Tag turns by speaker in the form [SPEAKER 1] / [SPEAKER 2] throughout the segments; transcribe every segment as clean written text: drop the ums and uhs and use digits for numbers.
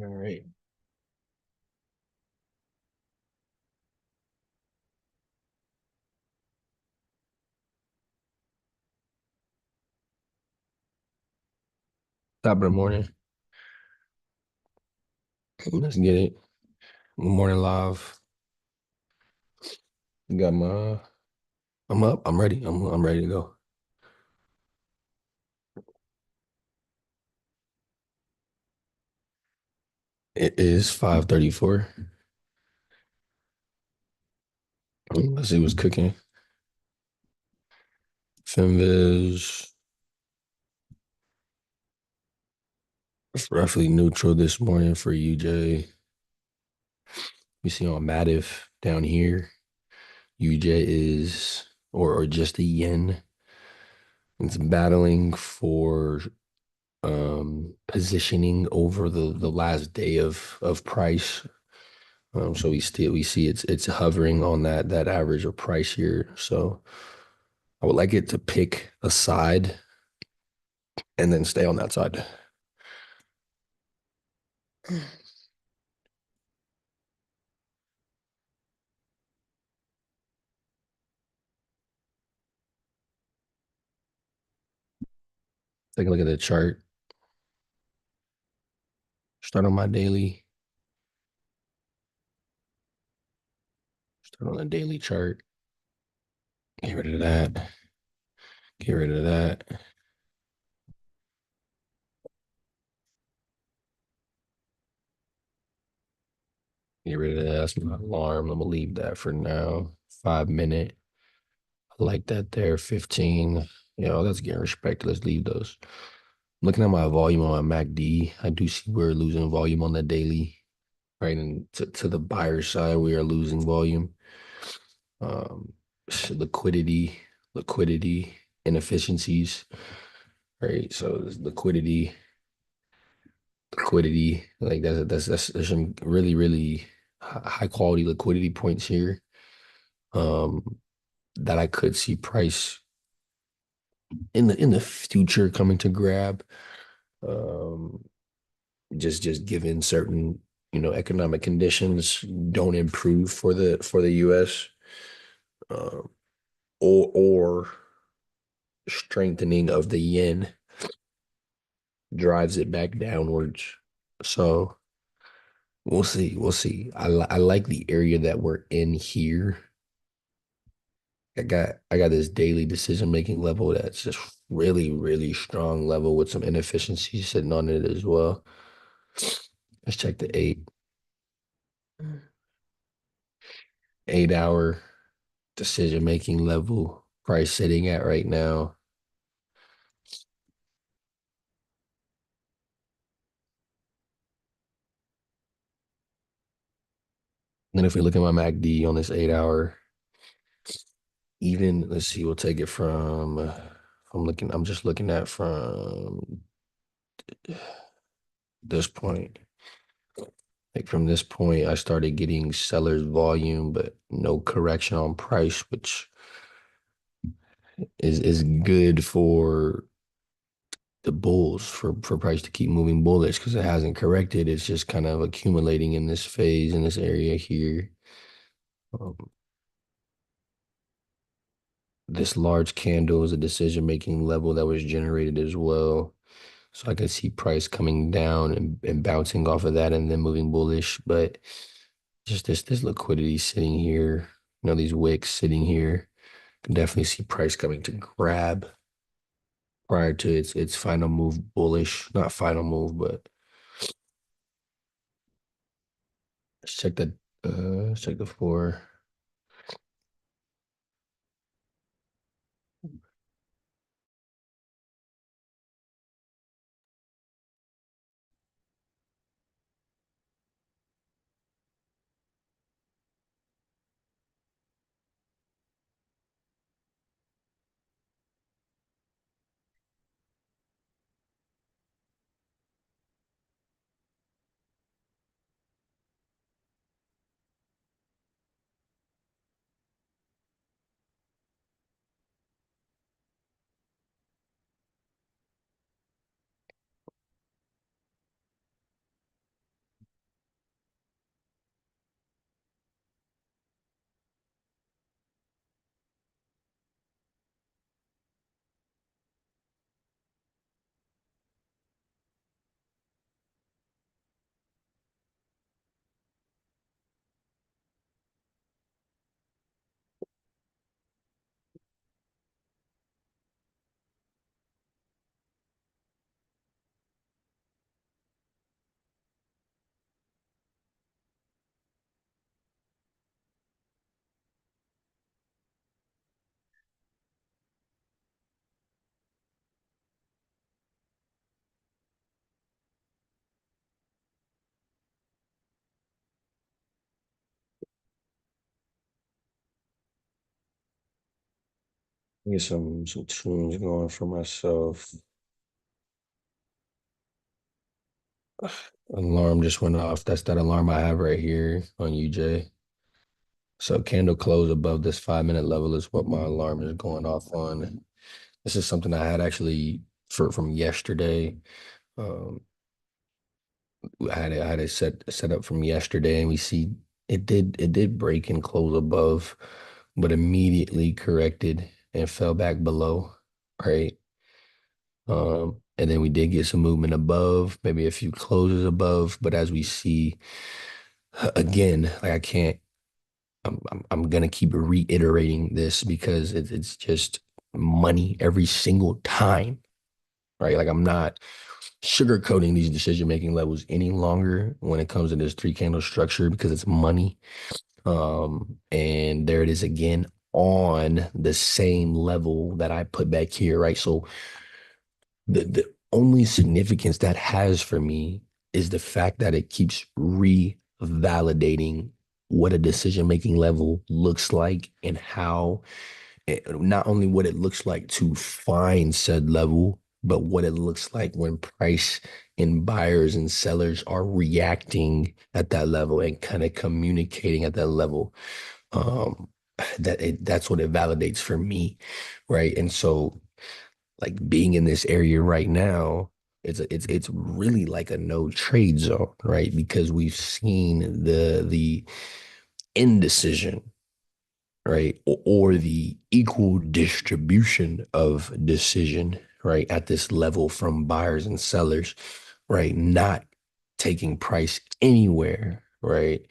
[SPEAKER 1] All right. Top of the morning. Let's get it. Good morning live. Got my I'm up. I'm ready. I'm ready to go. It is 5:34. Let's see what's cooking. Finviz roughly neutral this morning for UJ. We see on Matif down here. UJ is or just the yen. It's battling for positioning over the last day of price. So we see it's hovering on that average of price here. So I would like it to pick a side and then stay on that side. Take a look at the chart. Start on my daily. Start on the daily chart. Get rid of that. Get rid of that. Get rid of that. That's my alarm. I'm gonna leave that for now. 5 minute. I like that there. 15. That's getting respect. Let's leave those. Looking at my volume on my MACD, I do see we're losing volume on the daily. Right, and to the buyer side, we are losing volume. Um, liquidity, liquidity inefficiencies. Right, so there's liquidity. Like that's there's some really high quality liquidity points here. Um, that I could see price in the future coming to grab. Um, just given certain economic conditions don't improve for the U.S. Um, or strengthening of the yen drives it back downwards. So we'll see. We'll see. I like the area that we're in here. I got this daily decision making level that's just really strong level with some inefficiencies sitting on it as well. Let's check the 8 hour decision making level price sitting at right now. And if we look at my MACD on this 8 hour, even let's see, we'll take it from I'm just looking at from this point. Like from this point, I started getting sellers volume, but no correction on price, which is good for the bulls for price to keep moving bullish because it hasn't corrected. It's just kind of accumulating in this phase in this area here. Um, this large candle is a decision making level that was generated as well. So I can see price coming down and bouncing off of that and then moving bullish. But just this liquidity sitting here, these wicks sitting here, can definitely see price coming to grab prior to its final move bullish. Not final move, but let's check the 4. Get some tunes going for myself. Alarm just went off. That's that alarm I have right here on UJ. So candle close above this 5 minute level is what my alarm is going off on. This is something I had actually from yesterday. Um, I had it set up from yesterday, and we see it did break and close above, but immediately corrected and fell back below, right? And then we did get some movement above, maybe a few closes above, but as we see again, like I can't. I'm gonna keep reiterating this because it's just money every single time, right? Like I'm not sugarcoating these decision making levels any longer when it comes to this three candle structure because it's money. And there it is again on the same level that I put back here, right? So the only significance that has for me is the fact that it keeps revalidating what a decision making level looks like and how not only what it looks like to find said level, but what it looks like when price and buyers and sellers are reacting at that level and kind of communicating at that level. Um, that's what it validates for me, right? And so, like being in this area right now, it's really like a no trade zone, right? Because we've seen the indecision, right? Or the equal distribution of decision, right, at this level from buyers and sellers, right? Not taking price anywhere, right?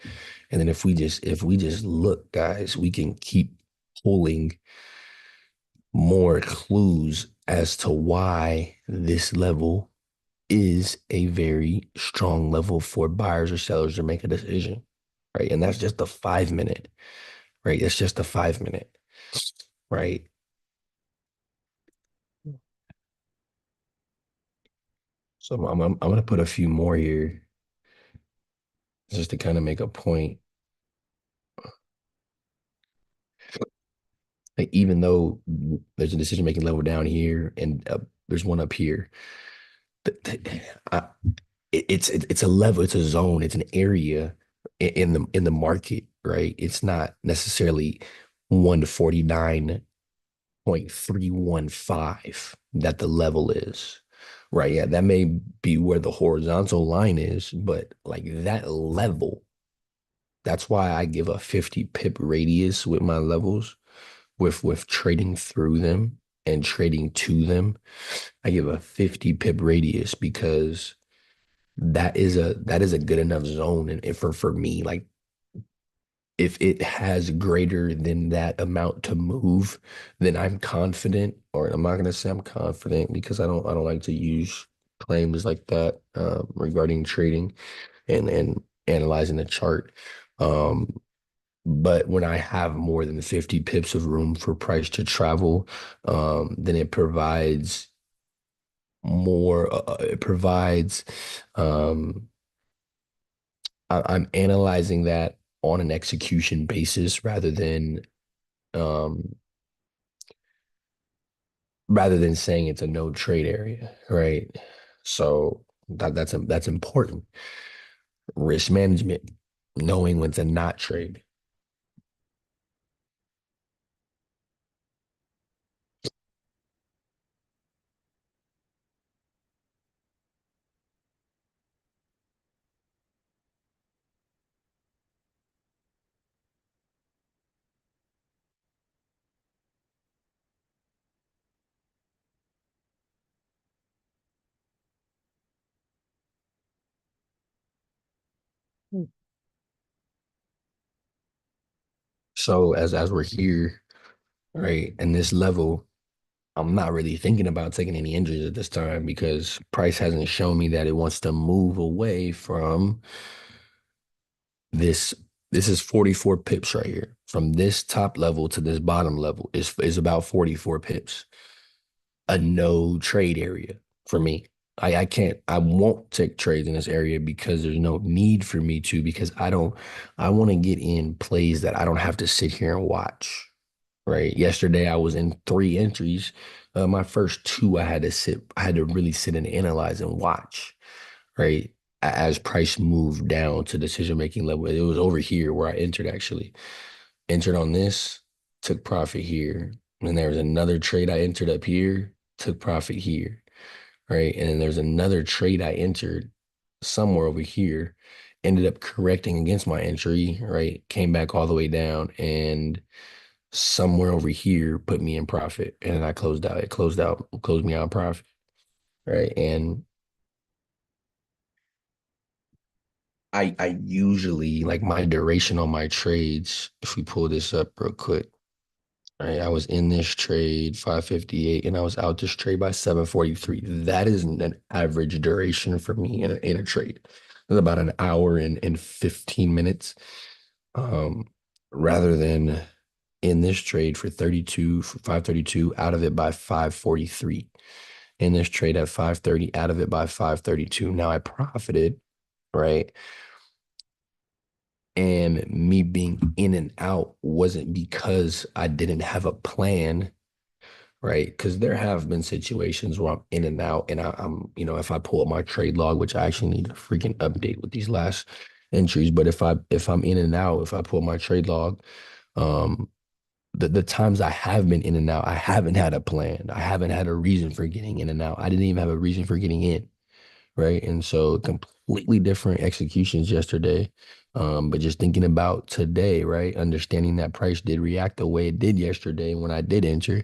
[SPEAKER 1] And then if we just look, guys, we can keep pulling more clues as to why this level is a very strong level for buyers or sellers to make a decision, right? And that's just a 5 minute, right? That's just a 5 minute, right? So I'm gonna put a few more here just to kind of make a point. Like even though there's a decision making level down here and there's one up here, I, it's a level, it's a zone, it's an area in the market, right? It's not necessarily 149.315 that the level is. Right. Yeah, that may be where the horizontal line is, but like that level, that's why I give a 50 pip radius with my levels, with trading through them and trading to them. I give a 50 pip radius because that is a good enough zone and for me, like if it has greater than that amount to move, then I'm confident, or I'm not gonna say I'm confident because I don't like to use claims like that regarding trading and analyzing the chart. Um, but when I have more than 50 pips of room for price to travel, then it provides more, it provides, um, I'm analyzing that on an execution basis um, rather than saying it's a no trade area, right? So that's important. Risk management, knowing when to not trade. So as we're here, right, and this level, I'm not really thinking about taking any injuries at this time because price hasn't shown me that it wants to move away from this. This is 44 pips right here. From this top level to this bottom level is about 44 pips. A no trade area for me. I won't take trades in this area because there's no need for me to, because I want to get in plays that I don't have to sit here and watch. right? Yesterday I was in three entries. My first two, I had to really sit and analyze and watch, right? As price moved down to decision making level. It was over here where I entered actually. Entered on this, took profit here. And there was another trade I entered up here, took profit here, right? And then there's another trade I entered somewhere over here, ended up correcting against my entry, right? Came back all the way down and somewhere over here put me in profit. And I closed out. It closed me out in profit, right? And I usually like my duration on my trades, if we pull this up real quick. Right, I was in this trade 558 and I was out this trade by 743. That is an average duration for me in a trade. It's about an hour and 15 minutes. Um, rather than in this trade for 32, for 532, out of it by 543. In this trade at 530, out of it by 532. Now I profited, right? And me being in and out wasn't because I didn't have a plan, right? Because there have been situations where I'm in and out, and I'm, if I pull up my trade log, which I actually need to freaking update with these last entries, but if I'm in and out, if I pull my trade log, um, the times I have been in and out, I haven't had a plan. I haven't had a reason for getting in and out. I didn't even have a reason for getting in, right? And so completely different executions yesterday. But just thinking about today, right? Understanding that price did react the way it did yesterday when I did enter,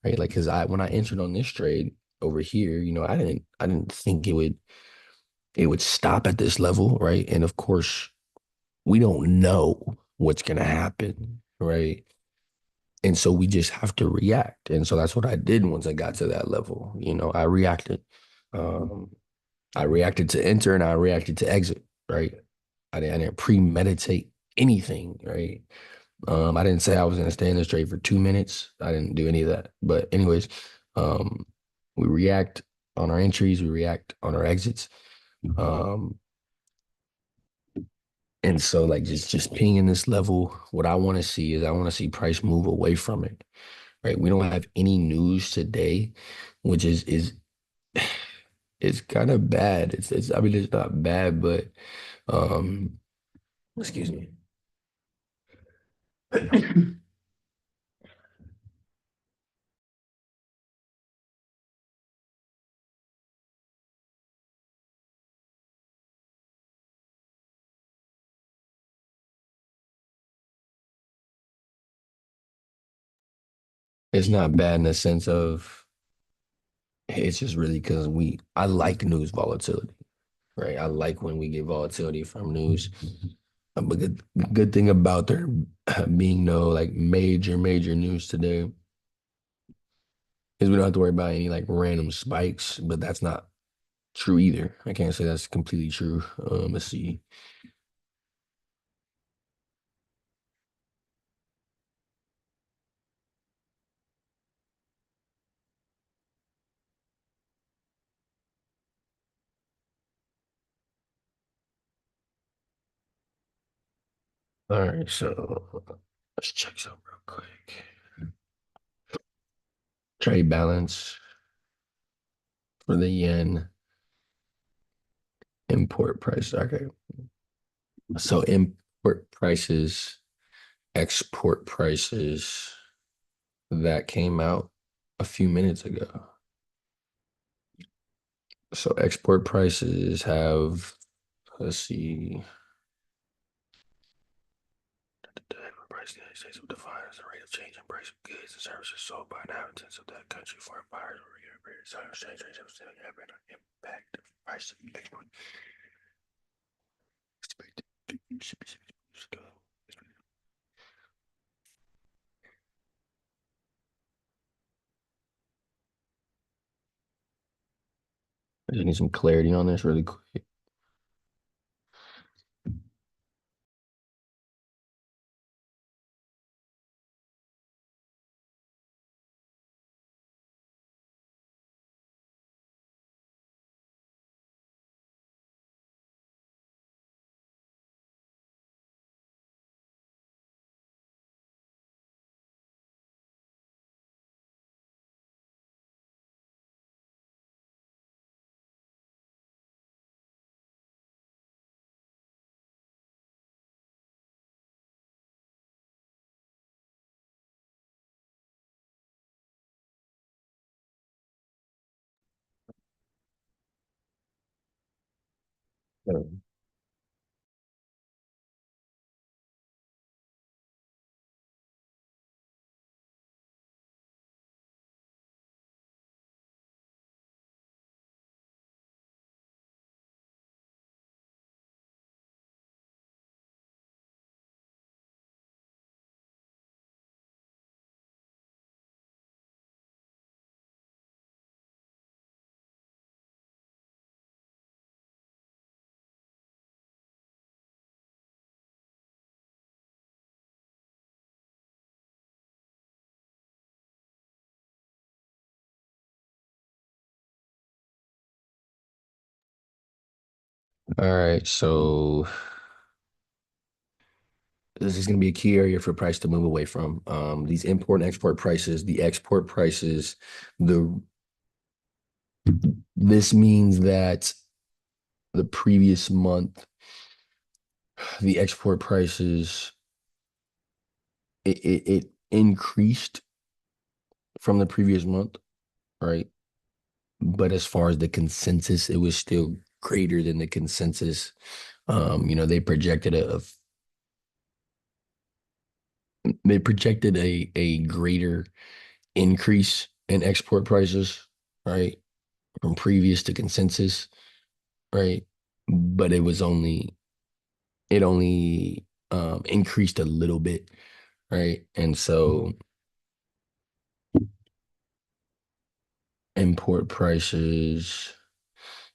[SPEAKER 1] right? Like, cause when I entered on this trade over here, I didn't think it would stop at this level, right? And of course, we don't know what's gonna happen, right? And so we just have to react. And so that's what I did once I got to that level. I reacted. Um, I reacted to enter and I reacted to exit, right? I didn't premeditate anything, right? I didn't say I was gonna stay in this trade for 2 minutes. I didn't do any of that. But anyways, um, we react on our entries, we react on our exits. Um, and so like just pinging this level, what I want to see is I want to see price move away from it. Right. We don't have any news today, which is it's kind of bad. It's I mean it's not bad, but um excuse me. It's not bad in the sense of it's just really because I like news volatility, right? I like when we get volatility from news. But the good thing about there being no like major news today is we don't have to worry about any like random spikes, but that's not true either. I can't say that's completely true. Let's see. All right, so let's check something real quick. Trade balance for the yen, import price. Okay. So import prices, export prices that came out a few minutes ago. So export prices have, let's see, the price of the United States will define as the rate of change in price of goods and services sold by inhabitants of that country for buyers or exchange rate impact the price of export. I just need some clarity on this really quick. All right, so this is going to be a key area for price to move away from. These import and export prices, the export prices, the this means that the previous month, the export prices it increased from the previous month, right? But as far as the consensus, it was still greater than the consensus. They projected a greater increase in export prices, right? From previous to consensus, right? But it only increased a little bit, right? And so import prices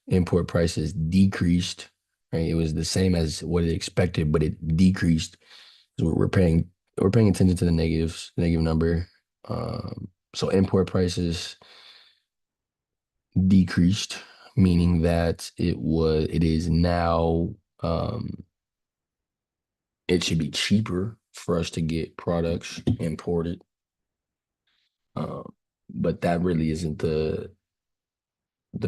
[SPEAKER 1] import prices decreased, right? It was the same as what it expected, but it decreased. So we're paying attention to the negatives, the negative number. So import prices decreased, meaning that it is now it should be cheaper for us to get products imported. Um, but that really isn't the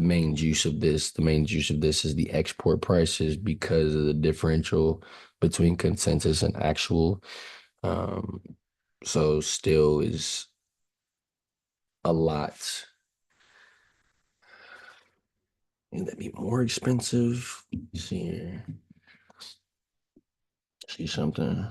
[SPEAKER 1] main juice of this. The main juice of this is the export prices because of the differential between consensus and actual. Um, so still is a lot. Would that be more expensive? Let's see here. See something.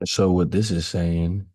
[SPEAKER 1] So what this is saying,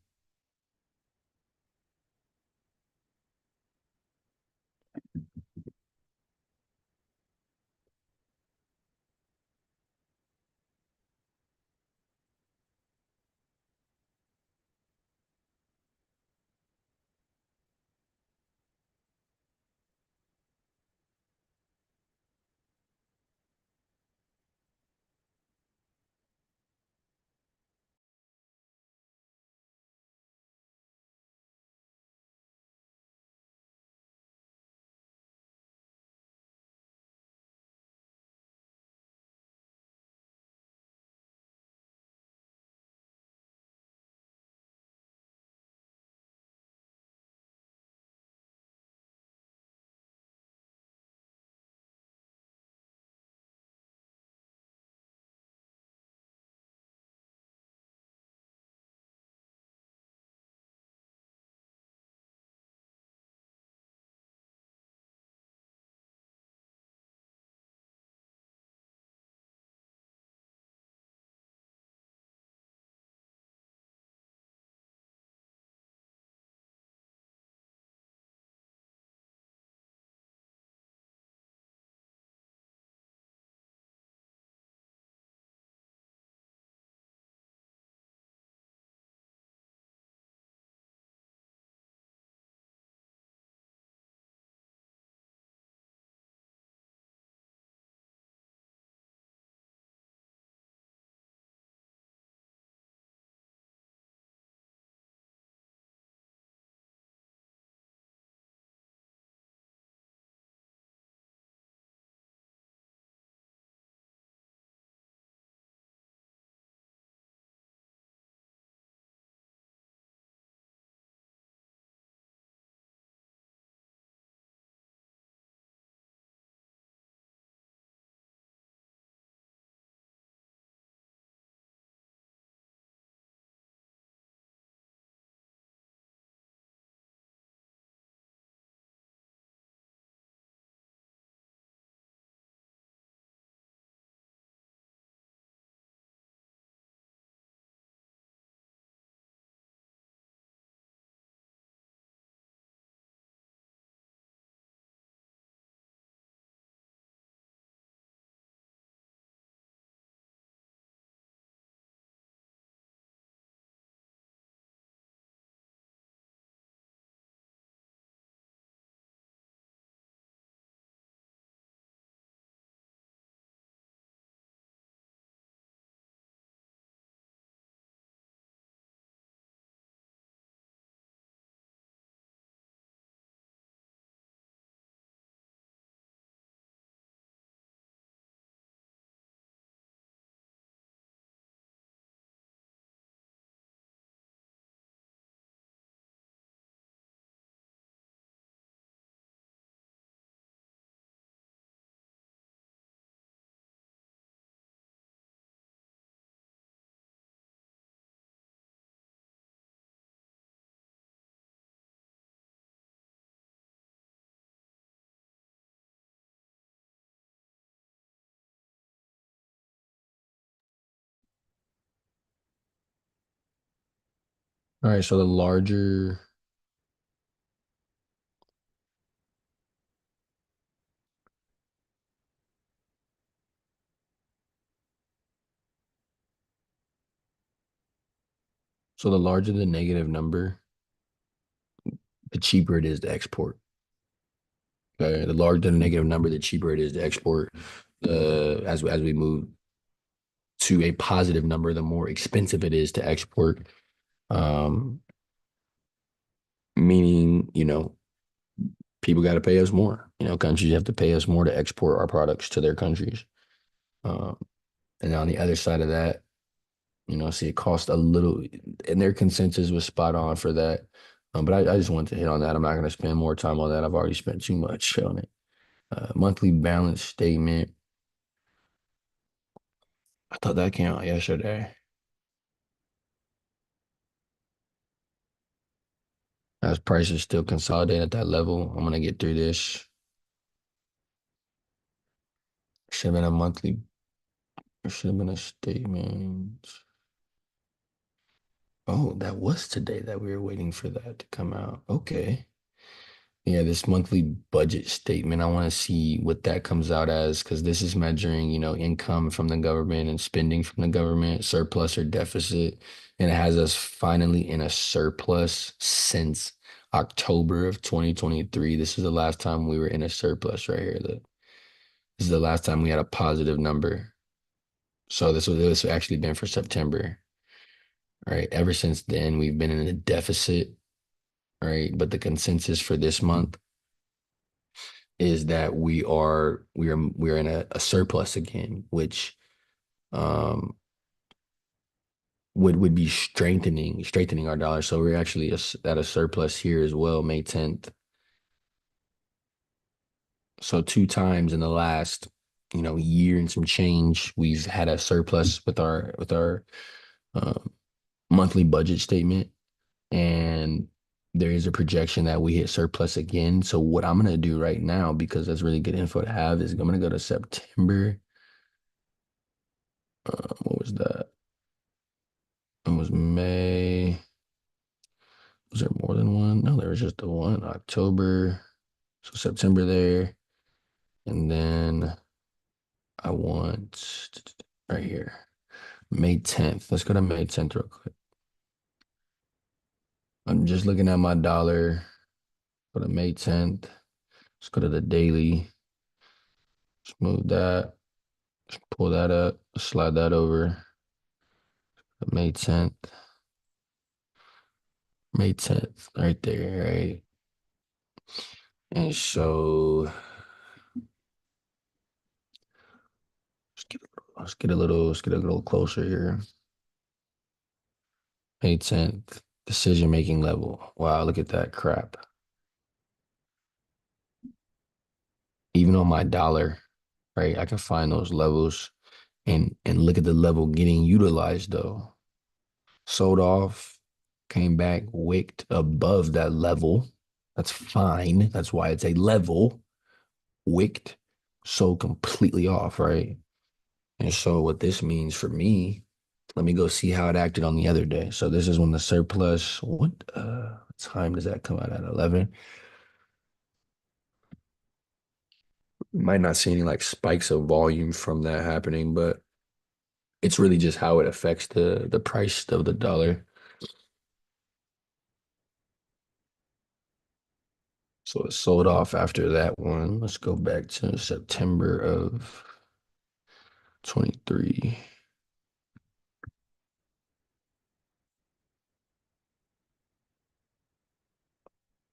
[SPEAKER 1] All right, so the larger the negative number, the cheaper it is to export. The larger the negative number, the cheaper it is to export. As we move to a positive number, the more expensive it is to export. Um, Meaning, people got to pay us more. Countries have to pay us more to export our products to their countries. Um, and on the other side of that, see, it cost a little, and their consensus was spot on for that. But I just wanted to hit on that. I'm not going to spend more time on that. I've already spent too much on it. Monthly balance statement. I thought that came out yesterday. As prices still consolidate at that level, I'm going to get through this. Should have been a monthly, should have been a statement. Oh, that was today that we were waiting for that to come out. Okay. Yeah, this monthly budget statement, I want to see what that comes out as because this is measuring, income from the government and spending from the government, surplus or deficit. And it has us finally in a surplus since October of 2023. This is the last time we were in a surplus right here. This is the last time we had a positive number. So this would actually been for September. All right. Ever since then, we've been in a deficit. All right. But the consensus for this month is that we're in a surplus again, which um would be strengthening our dollar. So we're actually at a surplus here as well, May 10th. So two times in the last, year and some change, we've had a surplus with our um, monthly budget statement. And there is a projection that we hit surplus again. So what I'm gonna do right now, because that's really good info to have, is I'm gonna go to September. What was that? It was May. Was there more than one? No, there was just the one. October. So September there. And then I want right here. May 10th. Let's go to May 10th real quick. I'm just looking at my dollar. Go to May 10th. Let's go to the daily. Let's move that. Let's pull that up. Slide that over. May 10th. May 10th. Right there, right? And so let's get a little closer here. May 10th, decision making level. Wow, look at that crap. Even on my dollar, right? I can find those levels and look at the level getting utilized though. Sold off, came back, wicked above that level. That's fine. That's why it's a level. Wicked, so completely off, right? And so what this means for me, let me go see how it acted on the other day. So this is when the surplus, what time does that come out at? 11? Might not see any like spikes of volume from that happening, but it's really just how it affects the price of the dollar. So it sold off after that one. Let's go back to September of 23.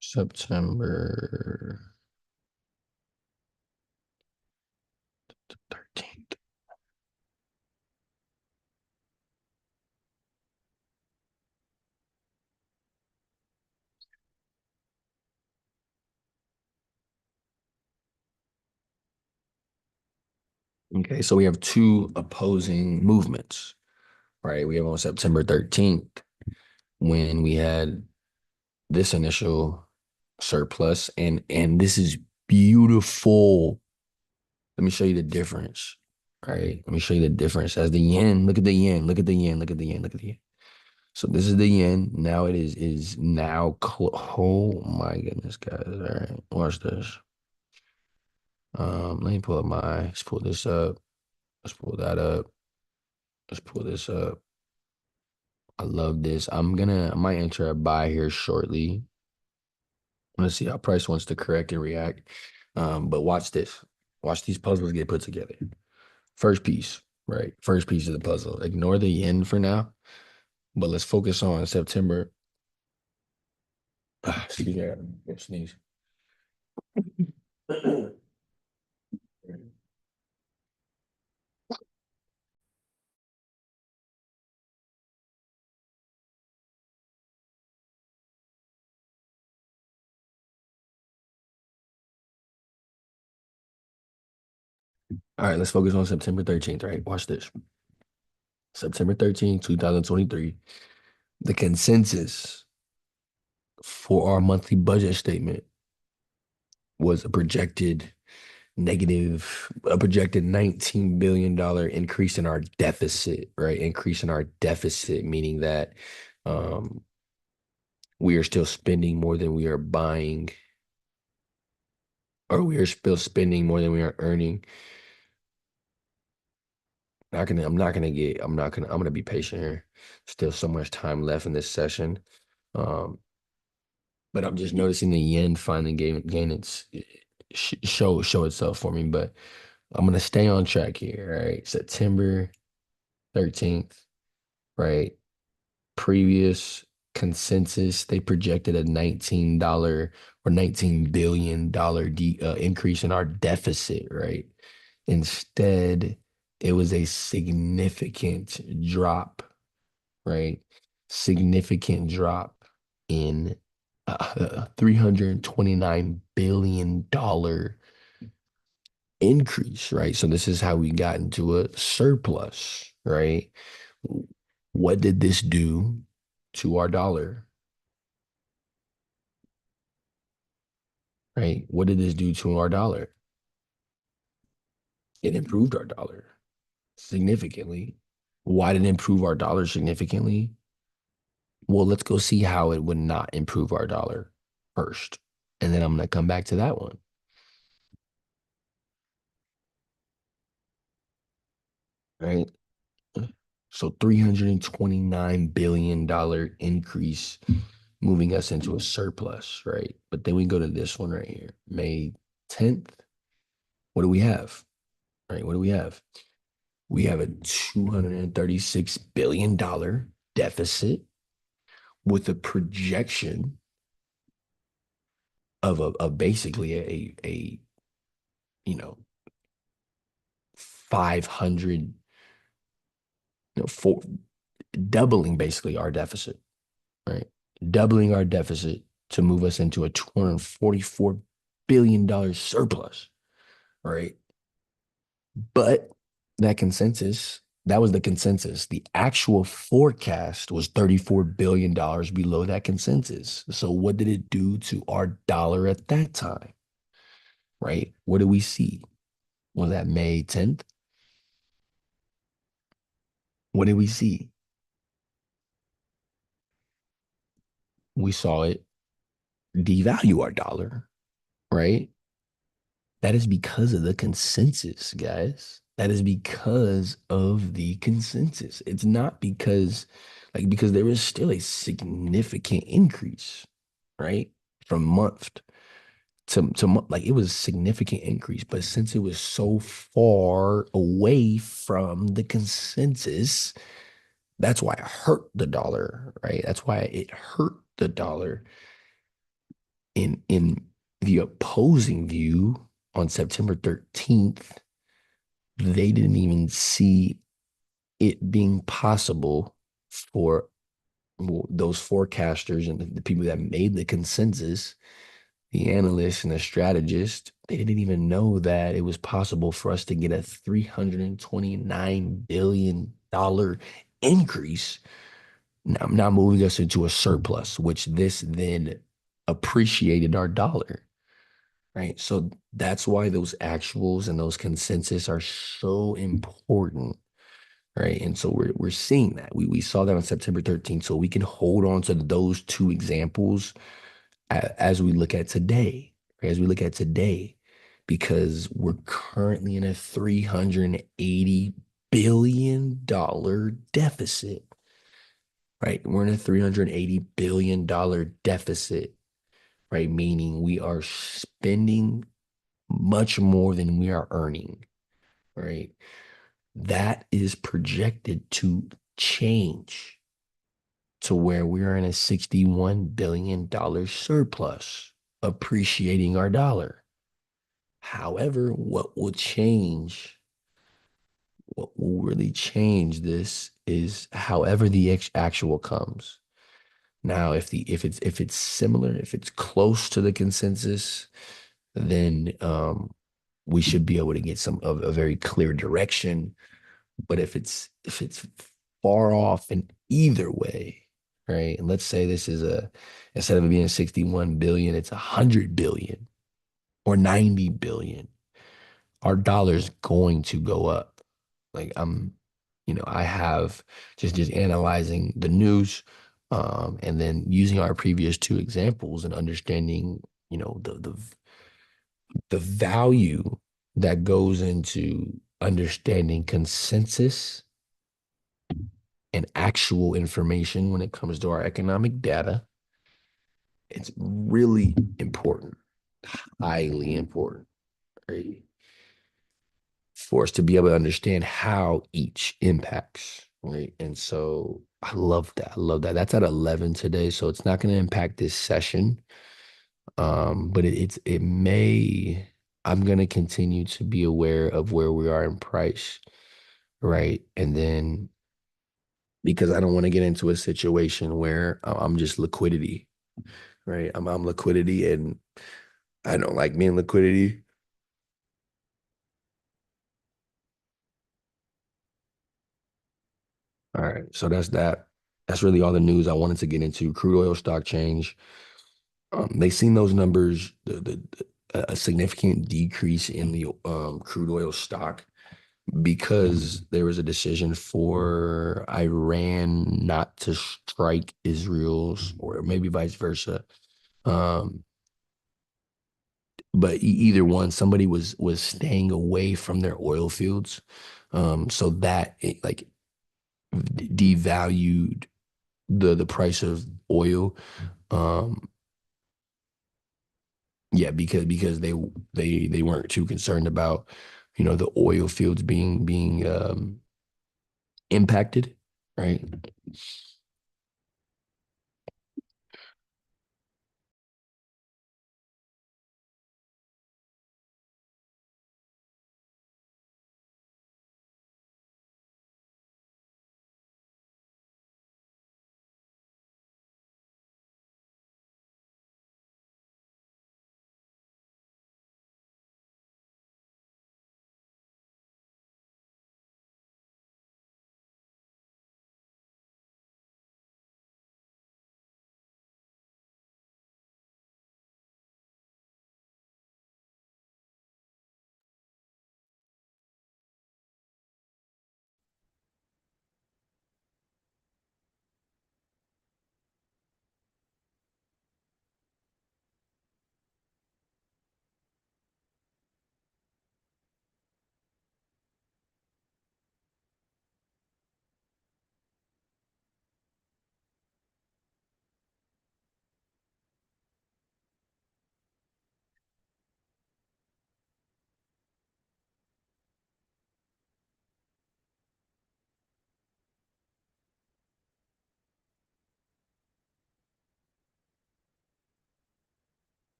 [SPEAKER 1] September 13th. Okay, so we have two opposing movements, right? We have on September 13th when we had this initial surplus and this is beautiful. Let me show you the difference. Right. Let me show you the difference. As the yen, look at the yen, look at the yen, look at the yen, look at the yen. So this is the yen. Now it is now oh my goodness, guys. All right, watch this. Let me pull up let's pull this up. Let's pull that up. Let's pull this up. I love this. I might enter a buy here shortly. Let's see how price wants to correct and react. But watch this. Watch these puzzles get put together. First piece, right? First piece of the puzzle. Ignore the yen for now, but let's focus on September. Excuse me, I gotta sneeze. All right, let's focus on September 13th, right? Watch this. September 13th, 2023. The consensus for our monthly budget statement was a projected $19 billion increase in our deficit, right? Increase in our deficit, meaning that um, we are still spending more than we are buying, or we are still spending more than we are earning. I'm gonna be patient here. Still so much time left in this session. Um, but I'm just noticing the yen finally gain its show itself for me. But I'm gonna stay on track here. Right, September 13th. Right, previous consensus they projected a $19 or $19 billion increase in our deficit. Right, instead it was a significant drop. Right, significant drop in $329 billion increase, right? So this is how we got into a surplus, right? What did this do to our dollar, right? What did this do to our dollar? It improved our dollar significantly. Why did it improve our dollar significantly? Well, let's go see how it would not improve our dollar first. And then I'm going to come back to that one, right? So $329 billion increase, moving us into a surplus, right? But then we go to this one right here, May 10th. What do we have? Right? What do we have? We have a $236 billion deficit with a projection of basically a you know 500 for doubling basically our deficit, right? Doubling our deficit to move us into a $244 billion surplus, right? But that was the consensus. The actual forecast was $34 billion below that consensus. So what did it do to our dollar at that time, right? What did we see? Was that May 10th? What did we see? We saw it devalue our dollar, right? That is because of the consensus, guys. That is because of the consensus. It's not because there is still a significant increase, right? From month to month, like it was a significant increase. But since it was so far away from the consensus, that's why it hurt the dollar, right? That's why it hurt the dollar in the opposing view on September 13th. They didn't even see it being possible for those forecasters and the people that made the consensus, the analysts and the strategists, they didn't even know that it was possible for us to get a $329 billion increase, now moving us into a surplus, which this then appreciated our dollar. Right. So that's why those actuals and those consensus are so important. right? And so we're seeing that. We saw that on September 13th. So we can hold on to those two examples as we look at today, right? As we look at today, because we're currently in a $380 billion deficit, right? We're in a $380 billion deficit, right? Meaning we are spending much more than we are earning, right? That is projected to change to where we're in a $61 billion surplus, appreciating our dollar. However, what will really change this is however the actual comes. Now, if it's similar, if it's close to the consensus, then we should be able to get a very clear direction. But if it's far off in either way, right? And let's say this is a instead of it being 61 billion, it's 100 billion or 90 billion. Our dollar's going to go up. Like I have just analyzing the news, and then using our previous two examples and understanding, the value that goes into understanding consensus and actual information when it comes to our economic data. It's really important, highly important, right? For us to be able to understand how each impacts, right? And so I love that. I love that. That's at 11 today, so it's not going to impact this session. But it may. I'm going to continue to be aware of where we are in price, right? And then because I don't want to get into a situation where I'm just liquidity, right? I'm liquidity, and I don't like being liquidity. All right, so that's that. That's really all the news I wanted to get into. Crude oil stock change. They seen those numbers, a significant decrease in the crude oil stock because there was a decision for Iran not to strike Israel's, or maybe vice versa. Um, but either one, somebody was staying away from their oil fields, so that it like devalued the price of oil. Um, yeah, because they weren't too concerned about the oil fields being impacted, right?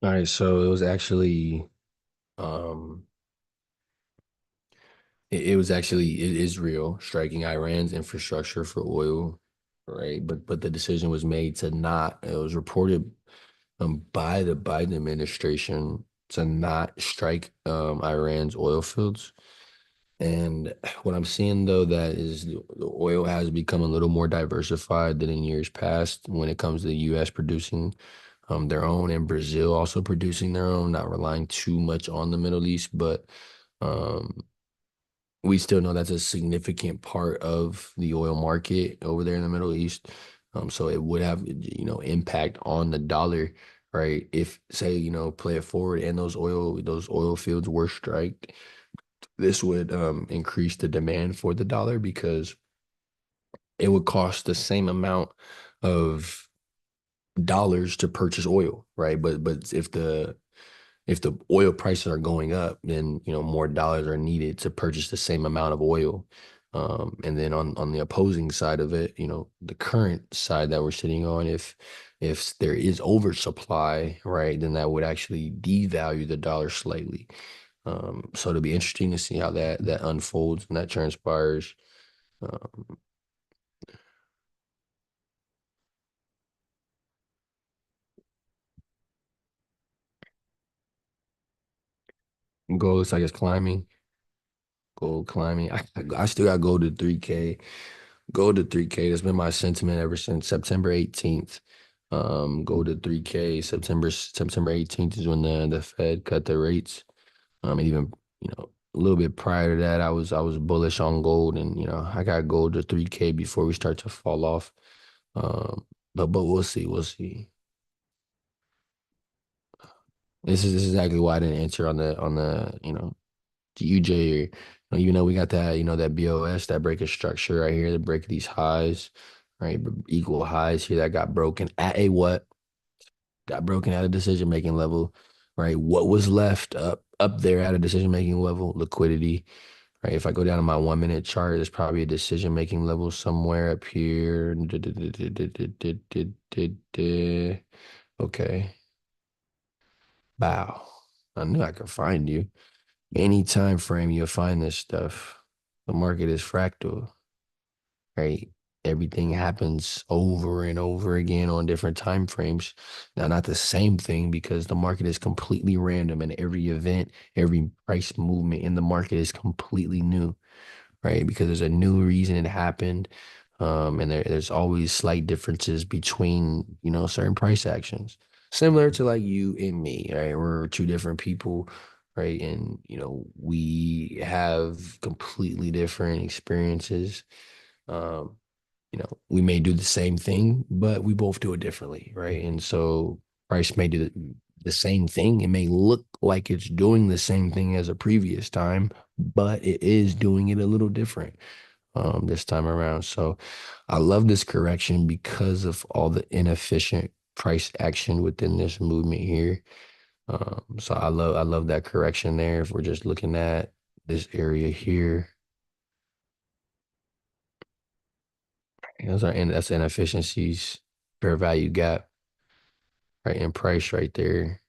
[SPEAKER 1] All right, so it was actually um it was actually Israel striking Iran's infrastructure for oil, right? But the decision was made to not. It was reported by the Biden administration to not strike Iran's oil fields. And what I'm seeing though that is the oil has become a little more diversified than in years past when it comes to the U.S. producing their own and Brazil also producing their own, not relying too much on the Middle East, but um, we still know that's a significant part of the oil market over there in the Middle East. So it would have, impact on the dollar, right? If say, play it forward and those oil fields were striked, this would increase the demand for the dollar because it would cost the same amount of dollars to purchase oil, right? But if the oil prices are going up, then more dollars are needed to purchase the same amount of oil. And then on the opposing side of it, the current side that we're sitting on, if there is oversupply, right, then that would actually devalue the dollar slightly. So it'll be interesting to see how that unfolds and that transpires. Um, Gold looks like it's climbing. Gold climbing. I still got gold to 3K. Go to 3K. That's been my sentiment ever since September 18th. Go to 3K. September 18th is when the Fed cut the rates. And even, a little bit prior to that, I was bullish on gold and I got gold to 3K before we start to fall off. But we'll see. We'll see. This is exactly why I didn't answer on the UJ or we got that BOS, that break of structure right here, the break of these highs, right? Equal highs here that got broken at a what? Got broken at a decision making level, right? What was left up there at a decision making level? Liquidity, right? If I go down to my 1 minute chart, there's probably a decision making level somewhere up here. Okay. Bow. I knew I could find you. Any time frame you'll find this stuff. The market is fractal, right? Everything happens over and over again on different time frames. Now, not the same thing because the market is completely random and every event, every price movement in the market is completely new, right? Because there's a new reason it happened. And there's always slight differences between, certain price actions. Similar to like you and me, right? We're two different people, right? And, we have completely different experiences. Um, we may do the same thing, but we both do it differently, right? And so price may do the same thing. It may look like it's doing the same thing as a previous time, but it is doing it a little different this time around. So I love this correction because of all the inefficient price action within this movement here. So I love that correction there. If we're just looking at this area here, that's inefficiencies, fair value gap, right, and price right there.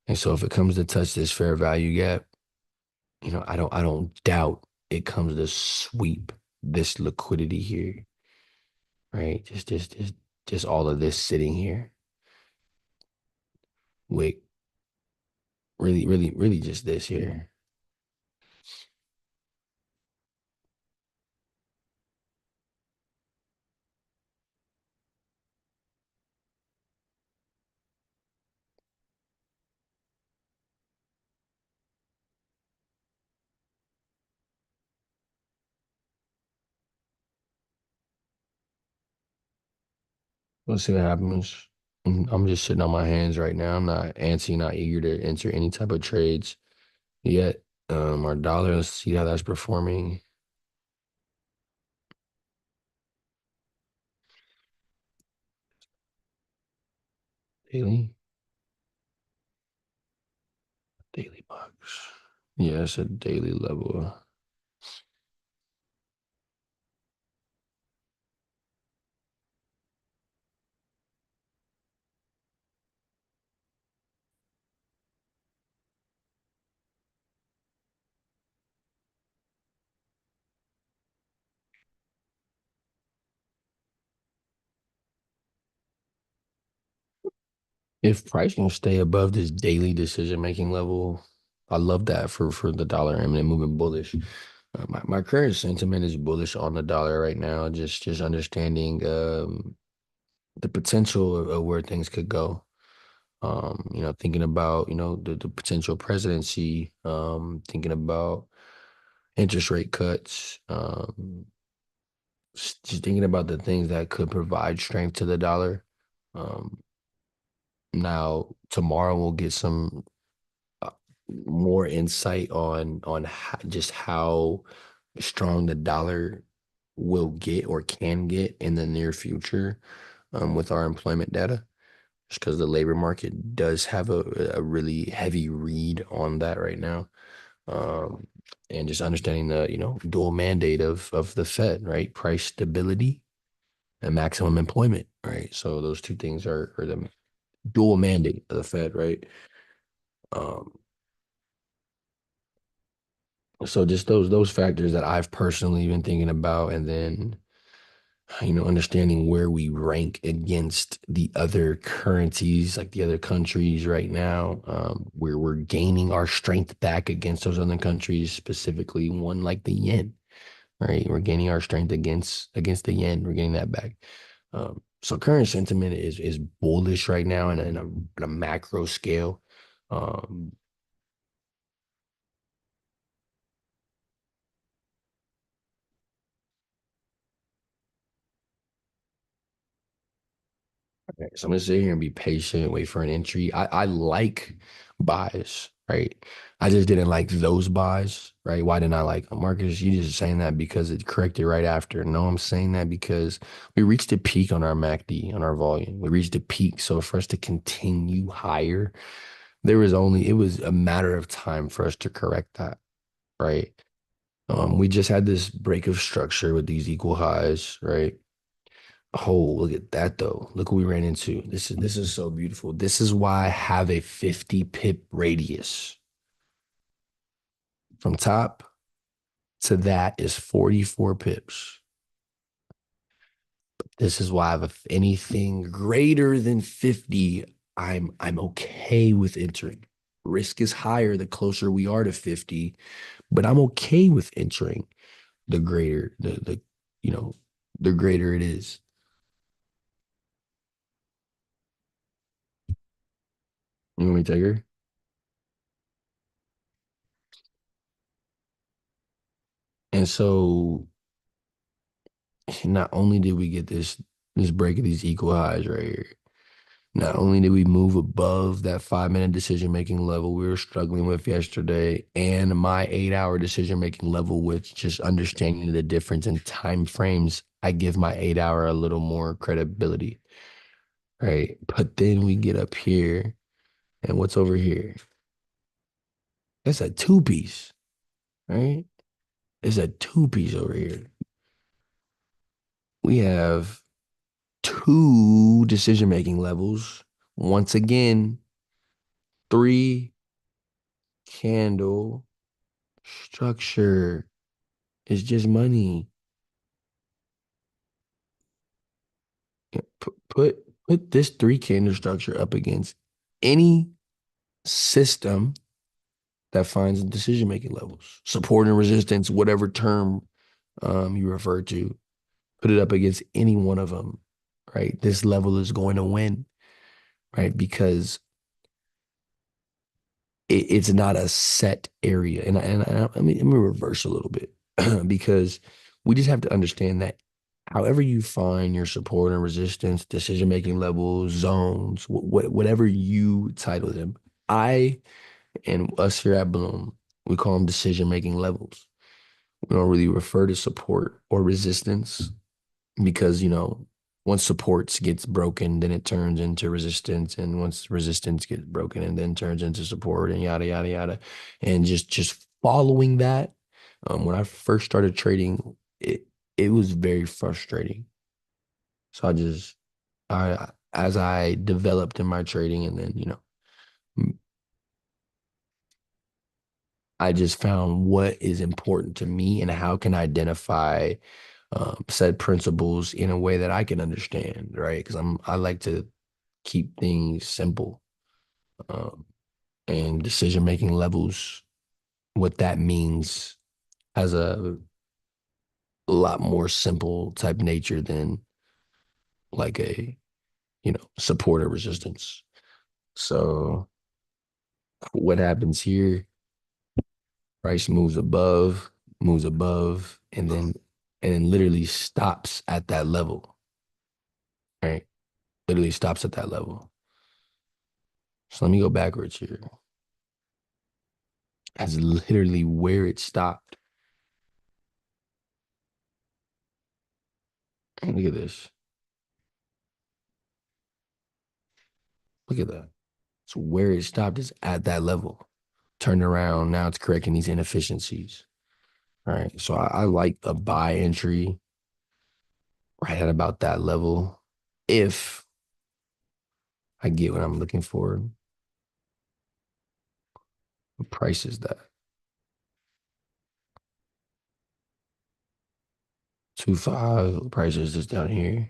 [SPEAKER 1] And so if it comes to touch this fair value gap, I don't doubt it comes to sweep this liquidity here, right? Just all of this sitting here with really, really, really just this here. We'll see what happens. I'm just sitting on my hands right now. I'm not antsy, not eager to enter any type of trades yet. Our dollar, let's see how that's performing daily. Daily bucks. Yeah, it's a daily level. If pricing stay above this daily decision making level, I love that for the dollar and then moving bullish. My current sentiment is bullish on the dollar right now. Just understanding the potential of where things could go. Thinking about the potential presidency. Thinking about interest rate cuts. Just thinking about the things that could provide strength to the dollar. Um, Now tomorrow we'll get some uh, more insight on just how strong the dollar will get or can get in the near future with our employment data, just because the labor market does have a really heavy read on that right now. Um, and just understanding the dual mandate of the Fed, right? Price stability and maximum employment, right? So those two things are the dual mandate of the Fed, right? Um, so just those factors that I've personally been thinking about, and then understanding where we rank against the other currencies, like the other countries right now, where we're gaining our strength back against those other countries, specifically one like the yen, right? We're gaining our strength against the yen. We're getting that back. So current sentiment is bullish right now in a macro scale. Um, Okay, so I'm gonna sit here and be patient, wait for an entry. I like buys, right? I just didn't like those buys, right? Why didn't I like them? Marcus, you just saying that because it corrected right after. No, I'm saying that because we reached a peak on our MACD, on our volume. We reached a peak. So for us to continue higher, it was a matter of time for us to correct that, right? We just had this break of structure with these equal highs, right? Oh, look at that though. Look what we ran into. This is so beautiful. This is why I have a 50 pip radius. From top to that is 44 pips. This is why I have anything greater than 50, I'm okay with entering. Risk is higher the closer we are to 50, but I'm okay with entering the greater the you know the greater it is. You want me to take her? And so not only did we get this break of these equal highs right here, not only did we move above that 5 minute decision making level we were struggling with yesterday, and my 8 hour decision making level with just understanding the difference in time frames, I give my 8 hour a little more credibility, right? But then we get up here, and what's over here? That's a two piece, right? It's a two piece over here. We have two decision making levels. Once again, three candle structure is just money. Put this three candle structure up against any system that finds decision making levels, support and resistance, whatever term you refer to. Put it up against any one of them, right? This level is going to win, right? Because it's not a set area. I mean, let me reverse a little bit because we just have to understand that however you find your support and resistance, decision making levels, zones, whatever you title them, I and us here at Bloom, we call them decision making levels. We don't really refer to support or resistance because once supports gets broken, then it turns into resistance, and once resistance gets broken, and then turns into support, and yada yada yada, and just following that. When I first started trading, it was very frustrating. So I as I developed in my trading, and then I just found what is important to me and how can I identify said principles in a way that I can understand, right? Because I like to keep things simple. Um, and decision making levels, what that means has a lot more simple type nature than like a, support or resistance. So what happens here? Price moves above, and then literally stops at that level, right? Literally stops at that level. So let me go backwards here. That's literally where it stopped. Look at this. Look at that. So where it stopped is at that level. Turned around. Now it's correcting these inefficiencies. All right. So I like the buy entry right at about that level. If I get what I'm looking for, what price is that? 2.5. Price is just down here.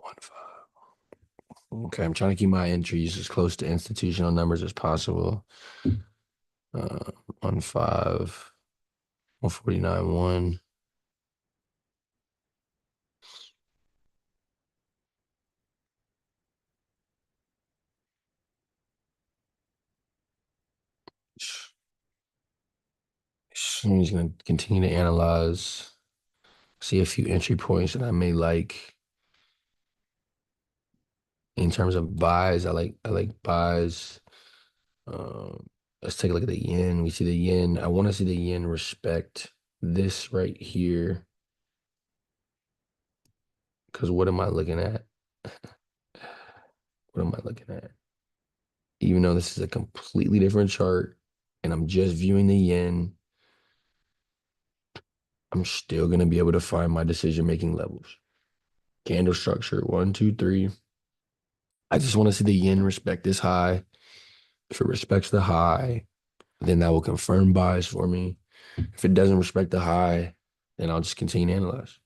[SPEAKER 1] 1.5. Okay, I'm trying to keep my entries as close to institutional numbers as possible. 1.5, 149, 1. I'm just gonna continue to analyze, see a few entry points that I may like in terms of buys. I like buys. Um, let's take a look at the yen. We see the yen. I want to see the yen respect this right here. Because what am I looking at? What am I looking at? Even though this is a completely different chart and I'm just viewing the yen, I'm still going to be able to find my decision making levels. Candle structure 1, 2, 3. I just want to see the yen respect this high. If it respects the high, then that will confirm buys for me. If it doesn't respect the high, then I'll just continue to analyze.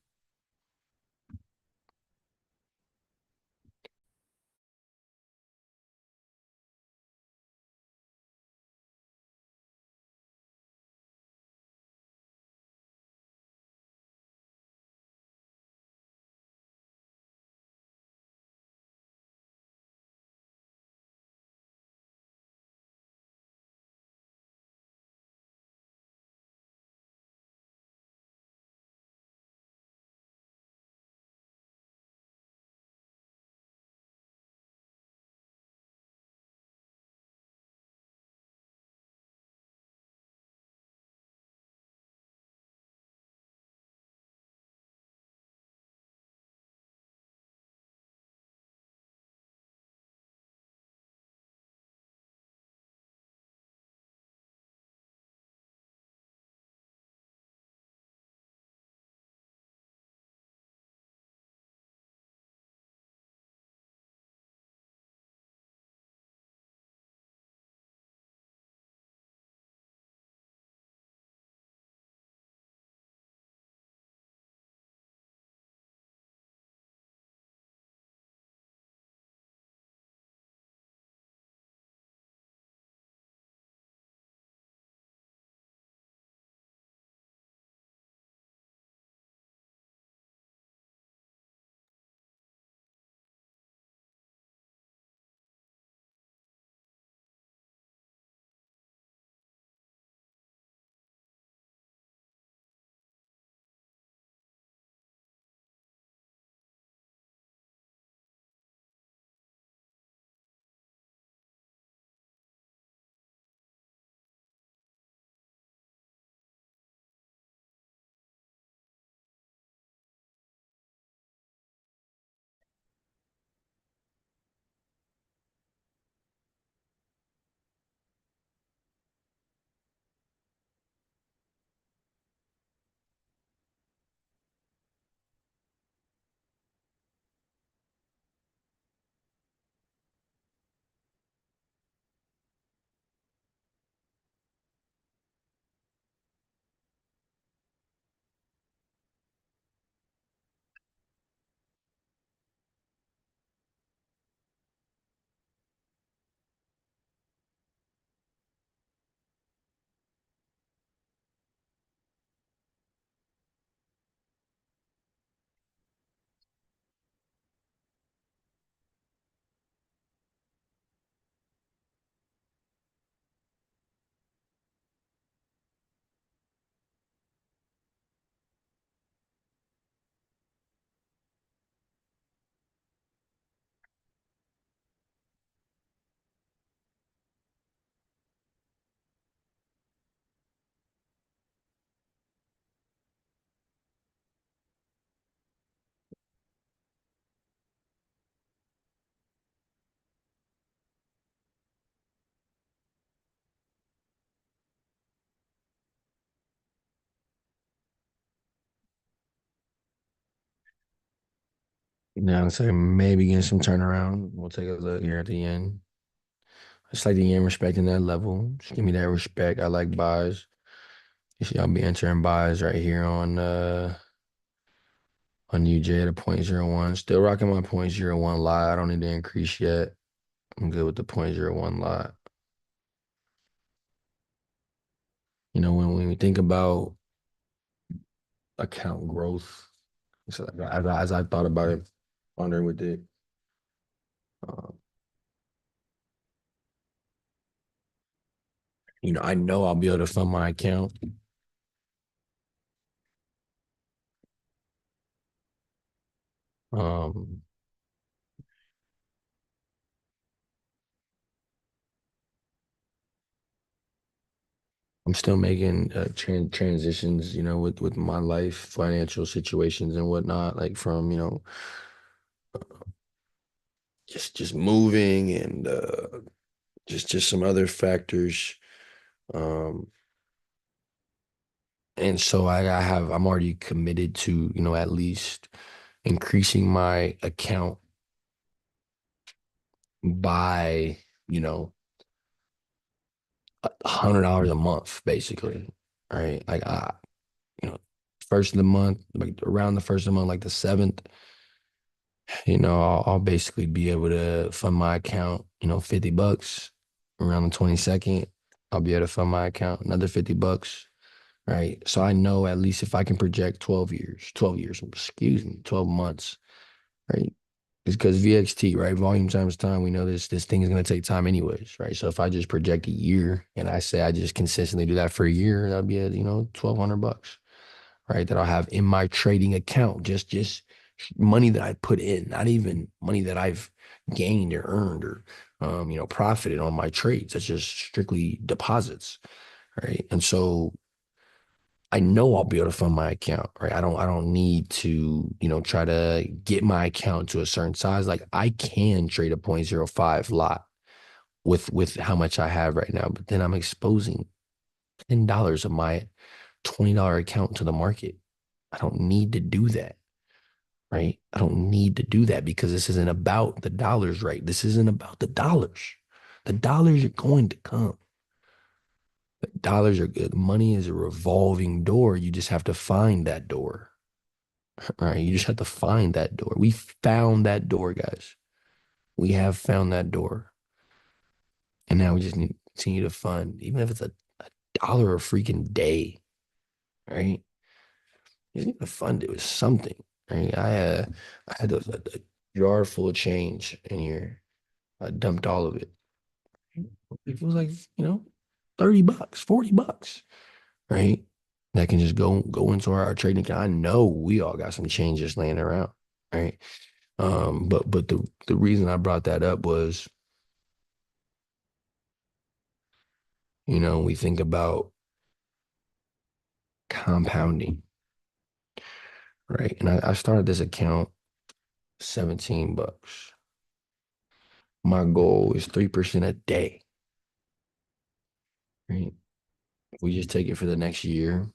[SPEAKER 1] Now, so maybe getting some turnaround. We'll take a look here at the end. It's like the yen respecting that level. Just give me that respect. I like buys. You see, I'll be entering buys right here on UJ at a point zero 0.01. Still rocking my point zero 0.01 lot. I don't need to increase yet. I'm good with the point zero 0.01 lot. You know, when we think about account growth, so as I thought about it, wondering with it, uh, I know I'll be able to fund my account. Um, I'm still making transitions, with my life, financial situations and whatnot, like from, just moving and just some other factors. Um, and so I'm already committed to, at least increasing my account by, you know, $100 a month, basically. Right. Like you know, first of the month, like around the first of the month, like the seventh, I'll basically be able to fund my account, $50 around the 22nd. I'll be able to fund my account another $50, right? So I know at least if I can project 12 years, excuse me, 12 months, right? It's because VXT, right? Volume times time, we know this thing is going to take time anyways, right? So if I just project a year and I say I just consistently do that for a year, that'll be at, $1,200, right? That I'll have in my trading account, just money that I put in, not even money that I've gained or earned or profited on my trades. That's just strictly deposits, right? And so I know I'll be able to fund my account, right? I don't need to, try to get my account to a certain size. Like I can trade a point zero 0.05 lot with how much I have right now, but then I'm exposing $10 of my $20 account to the market. I don't need to do that, right? I don't need to do that because this isn't about the dollars, right? This isn't about the dollars. The dollars are going to come. The dollars are good. Money is a revolving door. You just have to find that door, right? You just have to find that door. We found that door, guys. We have found that door. And now we just need to continue to fund, even if it's a dollar a freaking day, right? You just need to fund it with something, right? I had a jar full of change in here. I dumped all of it. It was like, $30, $40, right? That can just go into our trading account. I know we all got some change just laying around, right? But the reason I brought that up was, we think about compounding, right? And I started this account $17. My goal is 3% a day, right? We just take it for the next year.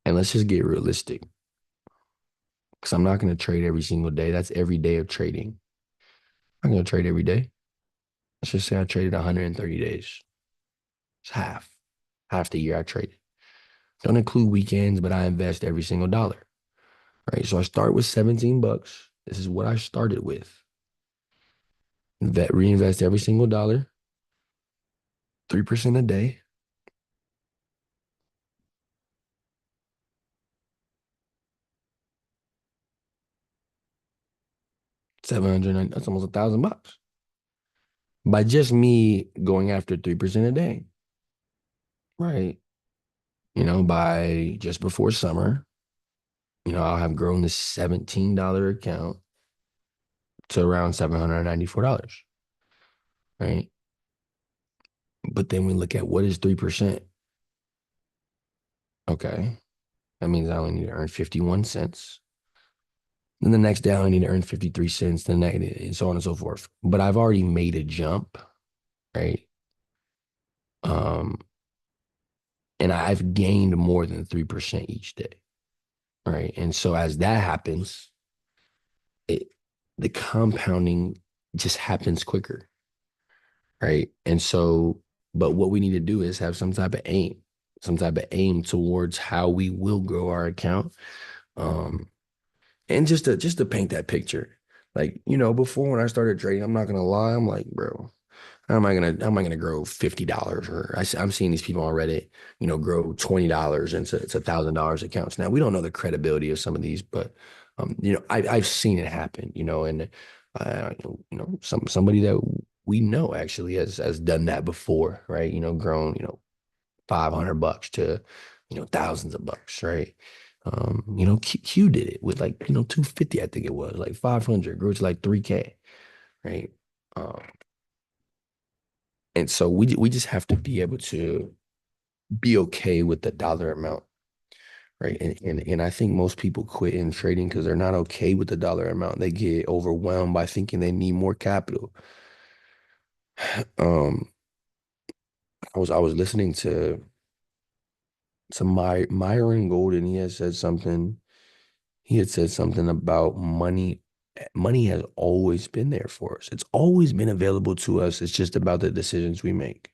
[SPEAKER 1] And let's just get realistic. Because I'm not going to trade every single day. That's every day of trading. I'm going to trade every day. Let's just say I traded 130 days. It's half the year I traded. Don't include weekends, but I invest every single dollar, right? So I start with $17. This is what I started with. Reinvest every single dollar, 3% a day. That's almost $1,000 by just me going after 3% a day, right? By just before summer, I'll have grown this $17 account to around $794, right? But then we look at what is 3%. Okay. That means I only need to earn 51 cents. Then the next day, I only need to earn 53 cents, the next, and so on and so forth. But I've already made a jump, right? Um, and I've gained more than 3% each day, right? And so as that happens, it the compounding just happens quicker, right? And so, but what we need to do is have some type of aim towards how we will grow our account. Um, and just to paint that picture, like, before when I started trading, I'm not gonna lie, I'm like, bro, how am I gonna grow $50? Or I'm seeing these people on Reddit, grow $20 into it's $1,000 accounts. Now we don't know the credibility of some of these, but I've seen it happen, and somebody that we know actually has done that before, right? Grown, $500 to, thousands of bucks, right? Q did it with like, 250, I think it was like 500, grew to like 3K, right? Um, and so we just have to be able to be okay with the dollar amount, right? And I think most people quit in trading because they're not okay with the dollar amount. They get overwhelmed by thinking they need more capital. Um, I was listening to Myron Golden. He had said something about money. Money has always been there for us. It's always been available to us. It's just about the decisions we make.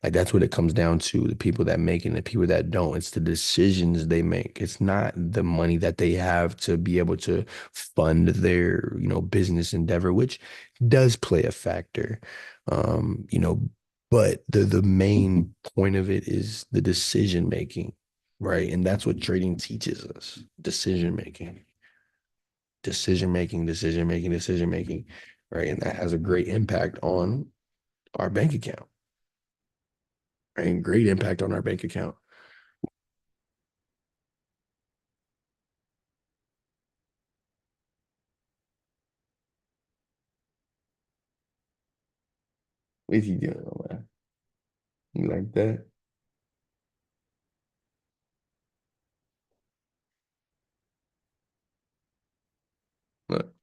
[SPEAKER 1] Like that's what it comes down to, the people that make it and the people that don't. It's the decisions they make. It's not the money that they have to be able to fund their, business endeavor, which does play a factor. Um, you know, but the main point of it is the decision making, right? And that's what trading teaches us. Decision making, decision making, decision making, decision making, right? And that has a great impact on our bank account, right? Great impact on our bank account. What is he doing, man? You like that? Look,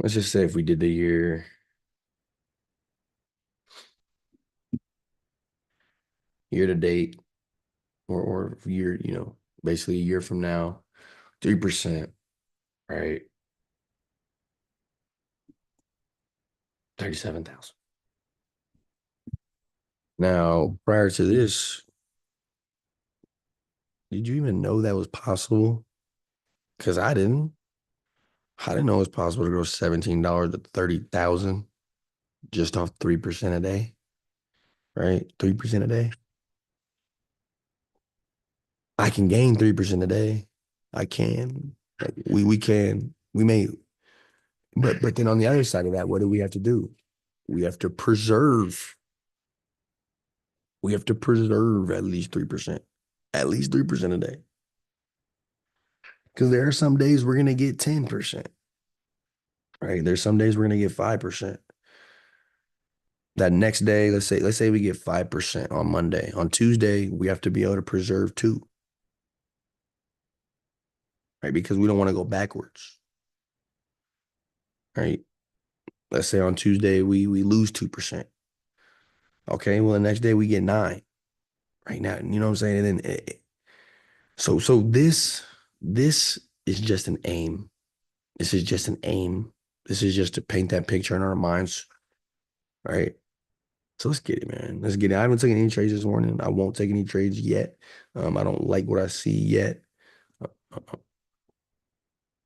[SPEAKER 1] let's just say if we did the year to date or year, basically a year from now, 3%, right? 37,000. Now, prior to this, did you even know that was possible? Because I didn't. I didn't know it was possible to grow $17 to 30,000 just off 3% a day, right? 3% a day. I can gain 3% a day. I can. Like, we can. We may. But then on the other side of that, what do we have to do? We have to preserve. We have to preserve at least 3%. At least 3% a day. Because there are some days we're gonna get 10%, right? There's some days we're gonna get 5%. That next day, let's say we get 5% on Monday. On Tuesday, we have to be able to preserve two, right? Because we don't want to go backwards, right? Let's say on Tuesday we lose 2%. Okay, well the next day we get nine. Right now, you know what I'm saying? And then so this is just an aim. This is just an aim. This is just to paint that picture in our minds, right? So let's get it, man. Let's get it. I haven't taken any trades this morning. I won't take any trades yet. I don't like what I see yet. Uh, uh,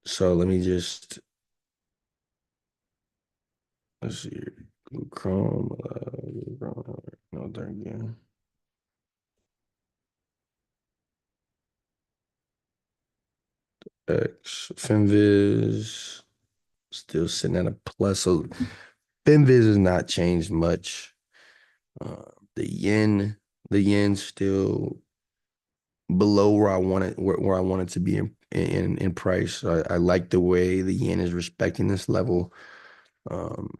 [SPEAKER 1] So let me just let's see here. Google Chrome. No, thank you. X Finviz still sitting at a plus. So Finviz has not changed much. Uh, the yen, the yen's still below where I want it, where I want it to be in price. So I like the way the yen is respecting this level. Um,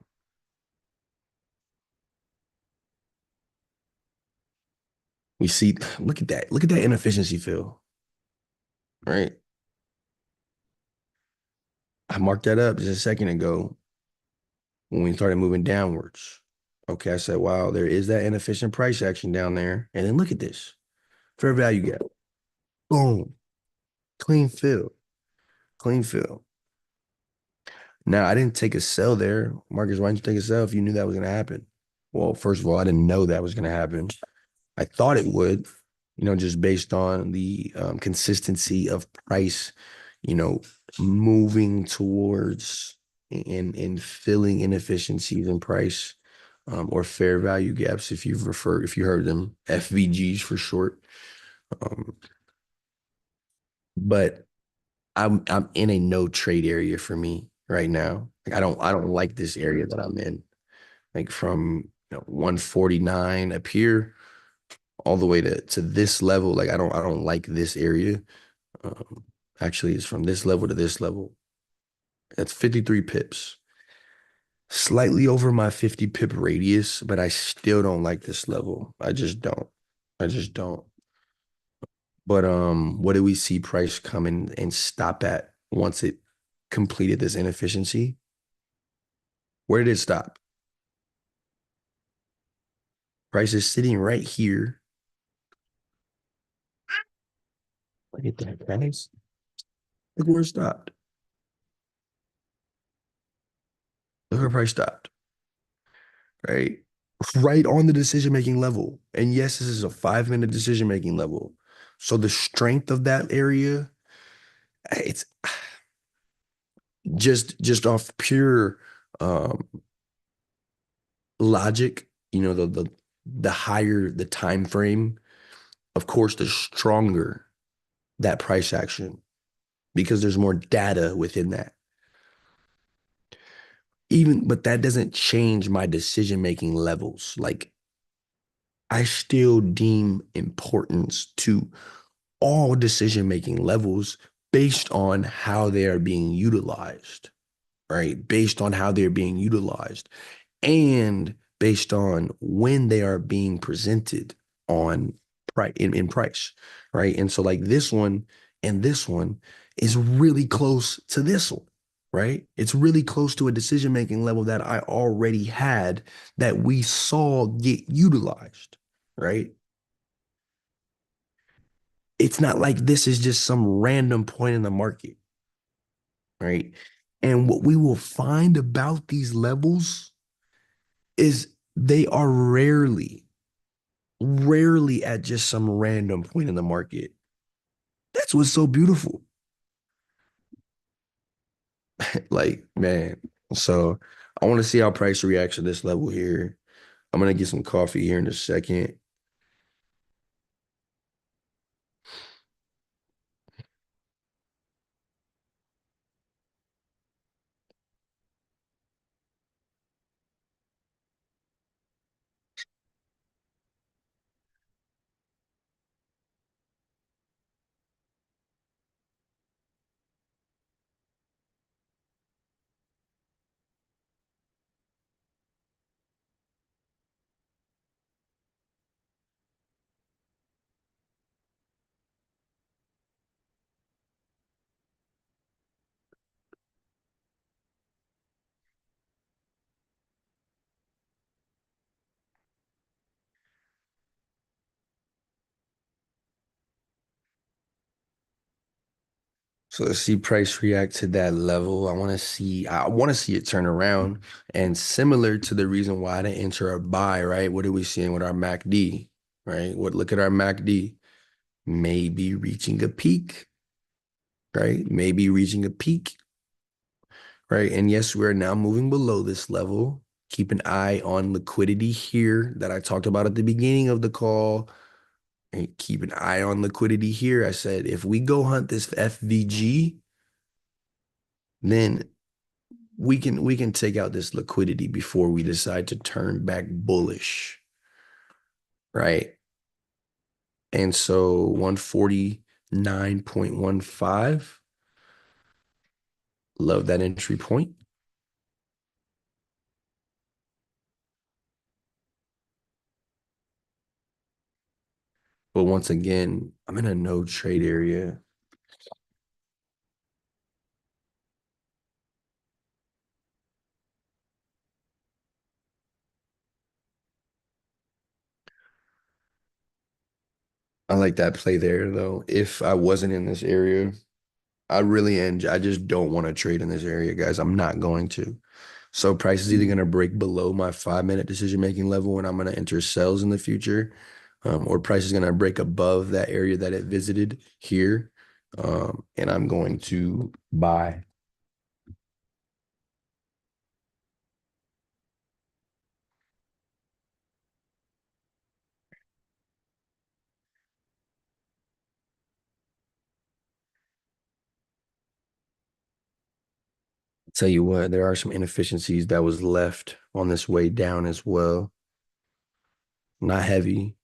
[SPEAKER 1] we see, look at that inefficiency, Phil. Right? I marked that up just a second ago when we started moving downwards. Okay, I said, wow, there is that inefficient price action down there. And then look at this. Fair value gap. Boom. Clean fill. Clean fill. Now, I didn't take a sell there. Marcus, why didn't you take a sell if you knew that was going to happen? Well, first of all, I didn't know that was going to happen. I thought it would, just based on the consistency of price, you know, moving towards and filling inefficiencies in price, or fair value gaps, if you heard them, FVGs for short. Um, but I'm in a no trade area for me right now. Like I don't like this area that I'm in. Like from 149 up here all the way to this level. Like I don't like this area. Um, Actually, it's from this level to this level. That's 53 pips. Slightly over my 50 pip radius, but I still don't like this level. I just don't. I just don't. But what do we see price come in and stop at once it completed this inefficiency? Where did it stop? Price is sitting right here. Look at that, guys. Look where it stopped. Look where price stopped. Right? Right on the decision-making level. And yes, this is a 5-minute decision-making level. So the strength of that area, it's just off pure um logic, the higher the time frame, of course, the stronger that price action because there's more data within that. But that doesn't change my decision-making levels. Like I still deem importance to all decision-making levels based on how they are being utilized, right? Based on how they're being utilized and based on when they are being presented on price in price, right? And so like this one and this one is really close to this one, right? It's really close to a decision-making level that I already had that we saw get utilized, right? It's not like this is just some random point in the market, right? And what we will find about these levels is they are rarely at just some random point in the market. That's what's so beautiful. Like, man. So I want to see how price reacts to this level here. I'm gonna get some coffee here in a second. So let's see price react to that level. I want to see it turn around. And similar to the reason why I didn't enter a buy, right? What are we seeing with our MACD, right? Look at our MACD. Maybe reaching a peak, right? Maybe reaching a peak, right? And yes, we're now moving below this level. Keep an eye on liquidity here that I talked about at the beginning of the call. And keep an eye on liquidity here. I said, if we go hunt this FVG, then we can take out this liquidity before we decide to turn back bullish, right? And so 149.15, love that entry point. But once again, I'm in a no trade area. I like that play there though. If I wasn't in this area, I really enjoy, I just don't want to trade in this area, guys. I'm not going to. So price is either going to break below my 5 minute decision making level and I'm going to enter sells in the future, or price is going to break above that area that it visited here, and I'm going to buy. Tell you what, there are some inefficiencies that was left on this way down as well. Not heavy.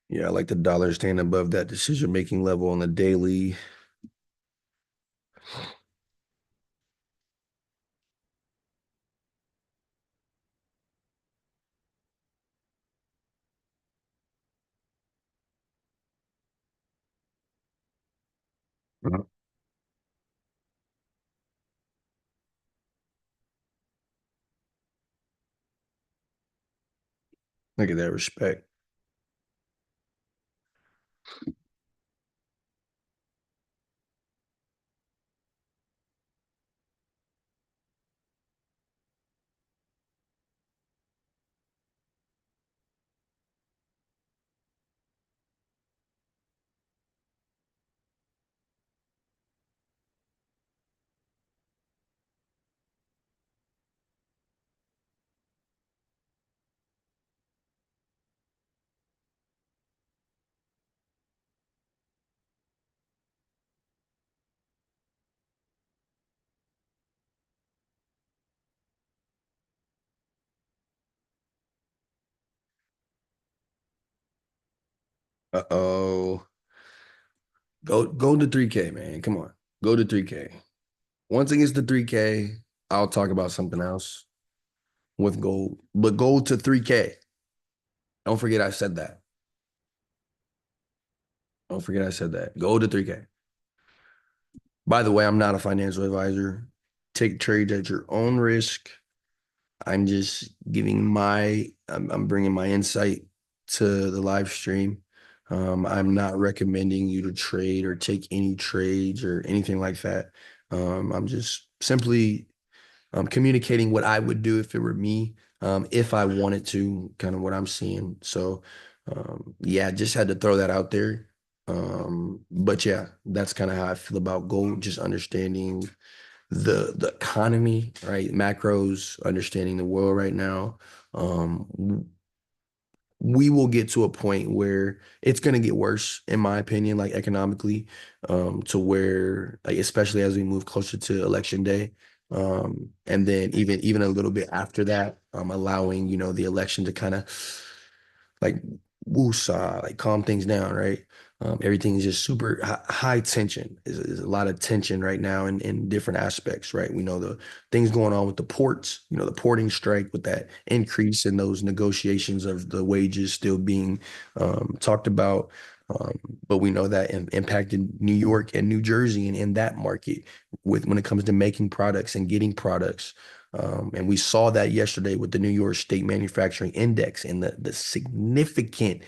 [SPEAKER 1] Yeah, I like the dollar staying above that decision making level on the daily. Uh-huh. Look at that respect. Uh-oh. Go to 3K, man. Come on. Go to 3K. Once it gets to 3K, I'll talk about something else with gold. But gold to 3K. Don't forget I said that. Don't forget I said that. Go to 3K. By the way, I'm not a financial advisor. Take trades at your own risk. I'm just giving I'm bringing my insight to the live stream. I'm not recommending you to trade or take any trades or anything like that. I'm just simply communicating what I would do if it were me, if I wanted to, kind of what I'm seeing. So, yeah, just had to throw that out there. But yeah, that's kind of how I feel about gold, just understanding the economy, right? Macros, understanding the world right now. We will get to a point where it's going to get worse, in my opinion, like economically, to where, like, especially as we move closer to election day. And then even a little bit after that, allowing, the election to kind of like woosah, like calm things down, right? Everything is just super high tension. Is a lot of tension right now in different aspects, right? We know the things going on with the ports, the porting strike with that increase in those negotiations of the wages still being talked about. Um, but we know that impacted New York and New Jersey and in that market with when it comes to making products and getting products. And we saw that yesterday with the New York State Manufacturing Index and the significant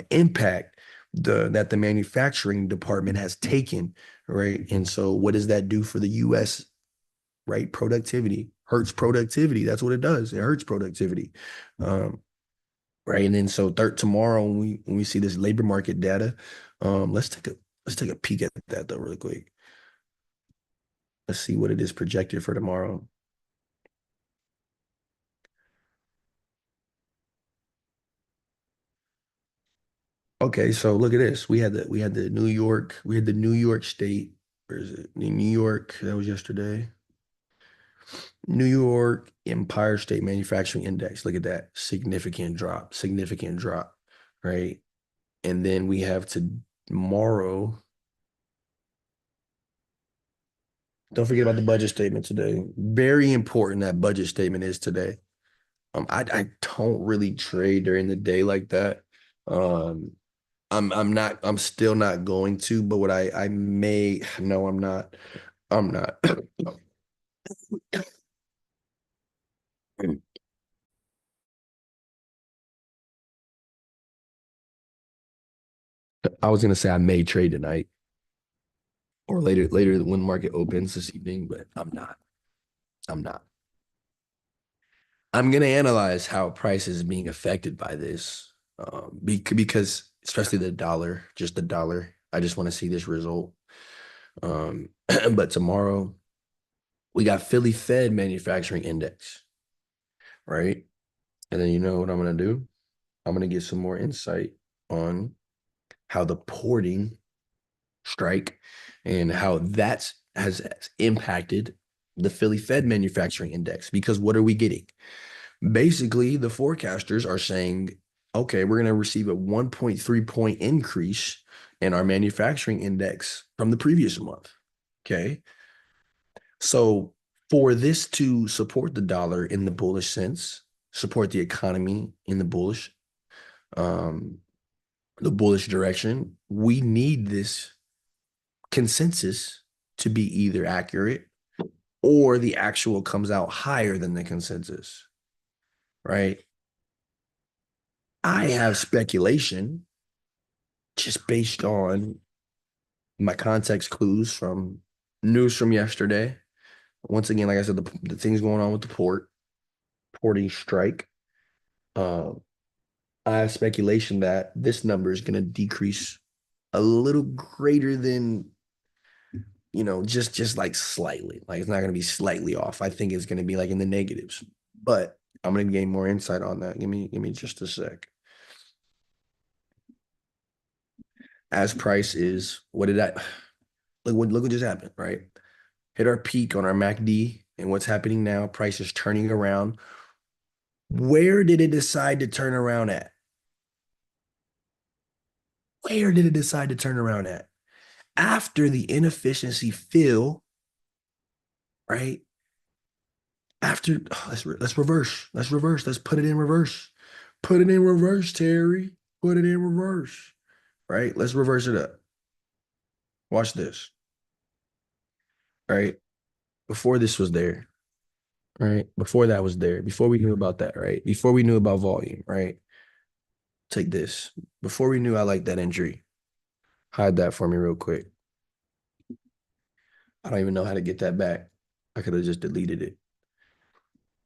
[SPEAKER 1] impact that the manufacturing department has taken, right? And so, what does that do for the U.S., right? Productivity hurts productivity. That's what it does. It hurts productivity. Um, right? And then so third tomorrow when we see this labor market data, let's take a peek at that though really quick. Let's see what it is projected for tomorrow. Okay, so look at this. We had the New York State. Where is it? New York, that was yesterday. New York Empire State Manufacturing Index. Look at that. Significant drop, right? And then we have tomorrow. Don't forget about the budget statement today. Very important that budget statement is today. I don't really trade during the day like that. Um, I'm still not going to, but what I may no, I'm not. I'm not. I was gonna say I may trade tonight or later when the market opens this evening, but I'm not. I'm not. I'm gonna analyze how price is being affected by this. Because especially the dollar, just the dollar. I just want to see this result. But tomorrow we got Philly Fed Manufacturing Index, right? And then you know what I'm gonna do? I'm gonna get some more insight on how the porting strike and how that has impacted the Philly Fed Manufacturing Index. Because what are we getting? Basically, the forecasters are saying, okay, we're going to receive a 1.3 point increase in our manufacturing index from the previous month. Okay. So, for this to support the dollar in the bullish sense, support the economy in um, the bullish direction, we need this consensus to be either accurate or the actual comes out higher than the consensus, right? I have speculation just based on my context clues from news from yesterday. Once again, like I said, the things going on with the porting strike. Uh, I have speculation that this number is going to decrease a little greater than just like slightly. Like it's not going to be slightly off. I think it's going to be like in the negatives. But I'm going to gain more insight on that. Give me just a sec. As price is, what did I look what just happened, right? Hit our peak on our MACD, and what's happening now? Price is turning around. Where did it decide to turn around at? Where did it decide to turn around at? After the inefficiency fill, right? After let's reverse. Let's reverse. Let's put it in reverse. Put it in reverse, Terry. Put it in reverse. Right? Let's reverse it up. Watch this. Right? Before this was there, right? Before that was there, before we knew about that, right? Before we knew about volume, right? Take this. Before we knew I liked that entry, hide that for me real quick. I don't even know how to get that back. I could have just deleted it.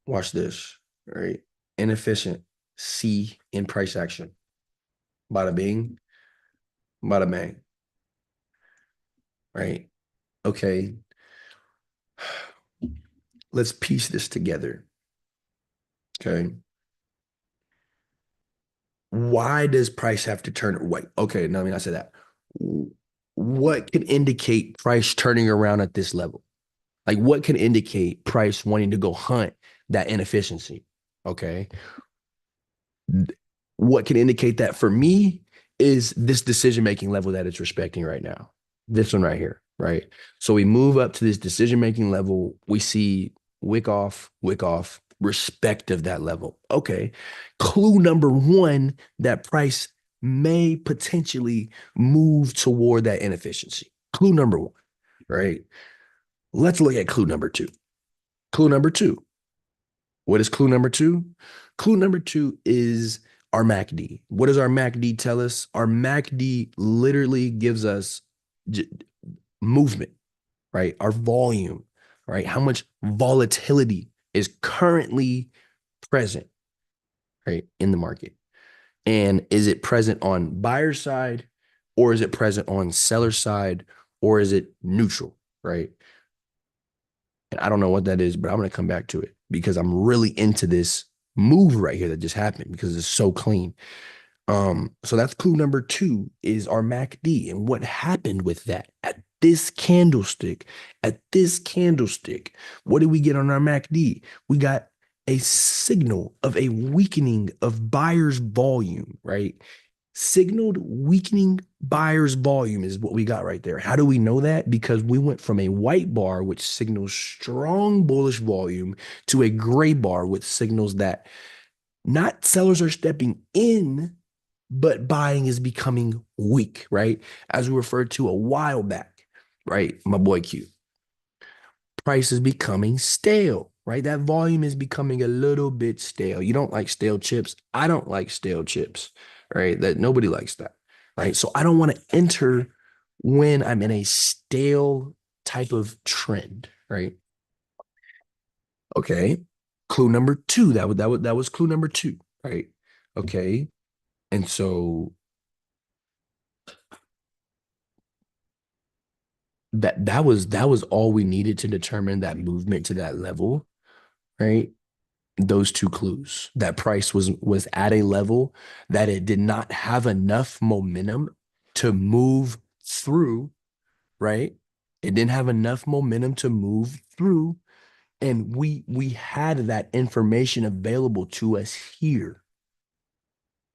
[SPEAKER 1] Watch this, right? Inefficient C in price action. Bada bing, bada bang, right? Okay, let's piece this together. Okay. Why does price have to turn? Wait, okay, no, I mean, I said that. What can indicate price turning around at this level? Like, what can indicate price wanting to go hunt that inefficiency? Okay. What can indicate that for me is this decision making level that it's respecting right now. This one right here, right? So we move up to this decision making level. We see wick off, respect of that level. Okay. Clue number one that price may potentially move toward that inefficiency. Clue number one, right? Let's look at clue number two. Clue number two. What is clue number two? Clue number two is our MACD. What does our MACD tell us? Our MACD literally gives us movement, right? Our volume, right? How much volatility is currently present, right, in the market. And is it present on buyer side, or is it present on seller side, or is it neutral, right? And I don't know what that is, but I'm going to come back to it because I'm really into this move right here that just happened because it's so clean. So that's clue number two is our MACD and what happened with that at this candlestick, what did we get on our MACD? We got a signal of a weakening of buyer's volume, right? Signaled weakening buyer's volume is what we got right there. How do we know that? Because we went from a white bar, which signals strong bullish volume, to a gray bar, which signals that not sellers are stepping in, but buying is becoming weak, right? As we referred to a while back, right? My boy Q. Price is becoming stale, right? That volume is becoming a little bit stale. You don't like stale chips. I don't like stale chips, right? That nobody likes that, right? So I don't want to enter when I'm in a stale type of trend, right? Okay. Clue number two. That was clue number two, right? Okay. And so that was all we needed to determine that movement to that level, right? Those two clues. That price was at a level that it did not have enough momentum to move through, right? It didn't have enough momentum to move through, and we had that information available to us here.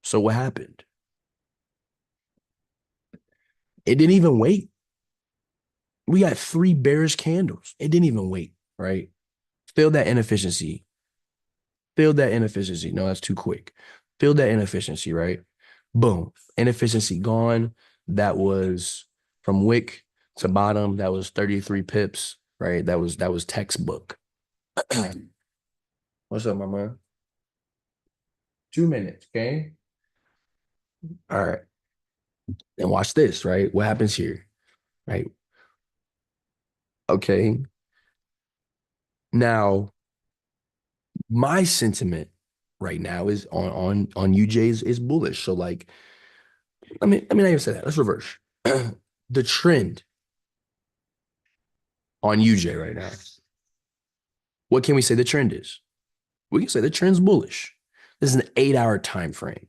[SPEAKER 1] So what happened? It didn't even wait. We got three bearish candles. It didn't even wait, right? Feel that inefficiency. Feel that inefficiency. No, that's too quick. Feel that inefficiency, right? Boom. Inefficiency gone. That was from wick to bottom. That was 33 pips, right? That was textbook. What's up, my man? 2 minutes, okay? All right. And watch this, right? What happens here? Right. Okay. Now, my sentiment right now is on UJ is bullish. So like, let me not even say that. Let's reverse. The trend on UJ right now. What can we say the trend is? We can say the trend's bullish. This is an 8-hour time frame.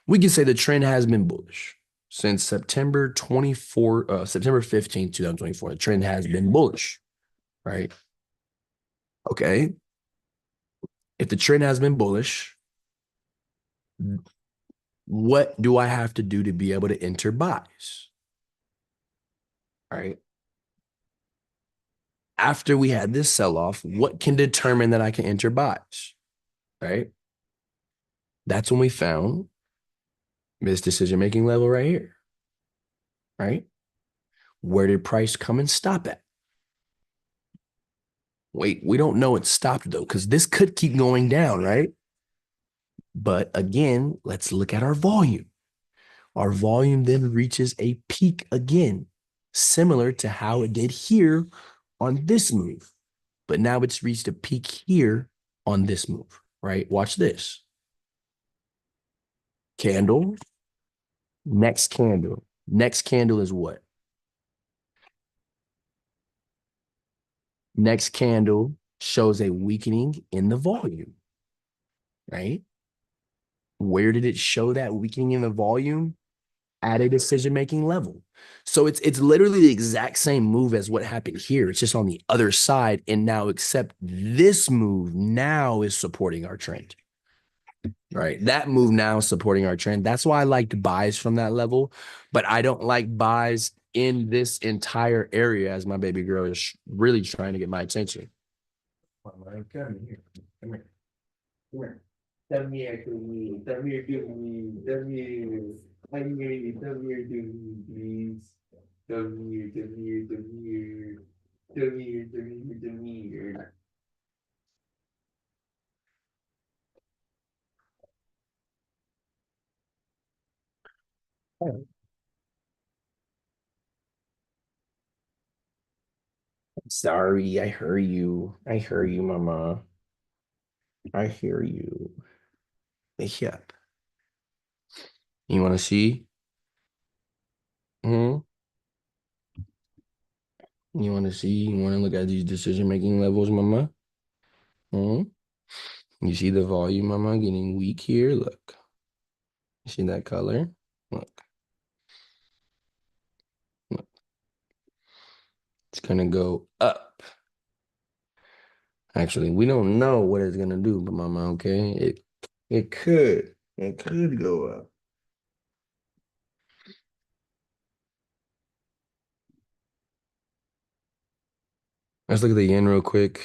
[SPEAKER 1] We can say the trend has been bullish since September 15th, 2024. The trend has been bullish, right? Okay. If the trend has been bullish, what do I have to do to be able to enter buys? Right. After we had this sell off, what can determine that I can enter buys? Right. That's when we found this decision making level right here. Right. Where did price come and stop at? Wait, we don't know it stopped though, because this could keep going down, right? But again, let's look at our volume. Our volume then reaches a peak again, similar to how it did here on this move. But now it's reached a peak here on this move, right? Watch this. Candle, next candle. Next candle is what? Next candle shows a weakening in the volume, right? Where did it show that weakening in the volume? At a decision-making level. So it's literally the exact same move as what happened here. It's just on the other side. And now, except this move now is supporting our trend. Right. That move now is supporting our trend. That's why I liked buys from that level, but I don't like buys in this entire area as my baby girl is really trying to get my attention. Come here. Come here. Come here. Come here to me. Come here to me. Come here. Come here. Come here to me, please. Come here. Come here. Come here. Come here. Come here. Come here. Sorry, I hear you. I hear you, mama. I hear you. Yep. You want to see? Hmm. You want to see? You want to look at these decision-making levels, mama? Hmm. You see the volume, mama, getting weak here? Look. You see that color? Look. Look. It's gonna go up. Actually, we don't know what it's gonna do, but mama, okay? It could. It could go up. Let's look at the yen real quick.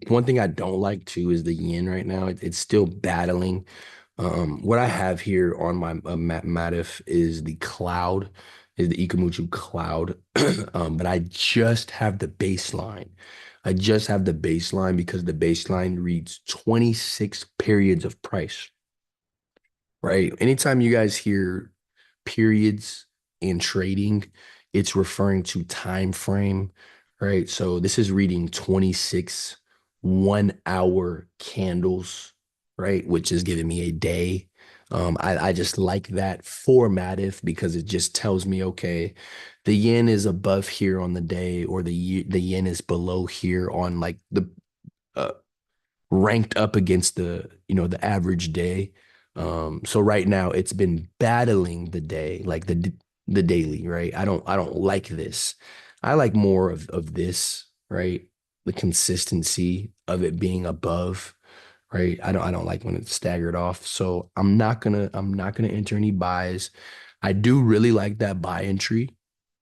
[SPEAKER 1] One thing I don't like too is the yen right now. It's still battling. What I have here on my Matif is the cloud, is the Ikamuchu cloud. But I just have the baseline. I just have the baseline because the baseline reads 26 periods of price, right? Anytime you guys hear periods in trading, it's referring to time frame, right? So this is reading 26 1 hour candles, right? Which is giving me a day. I just like that formative because it just tells me, okay, the yen is above here on the day, or the yen is below here on like the uh, ranked up against the average day. So right now it's been battling the day, like the daily, right? I don't like this. I like more of this, right? The consistency of it being above, right? I don't like when it's staggered off. So I'm not gonna enter any buys. I do really like that buy entry,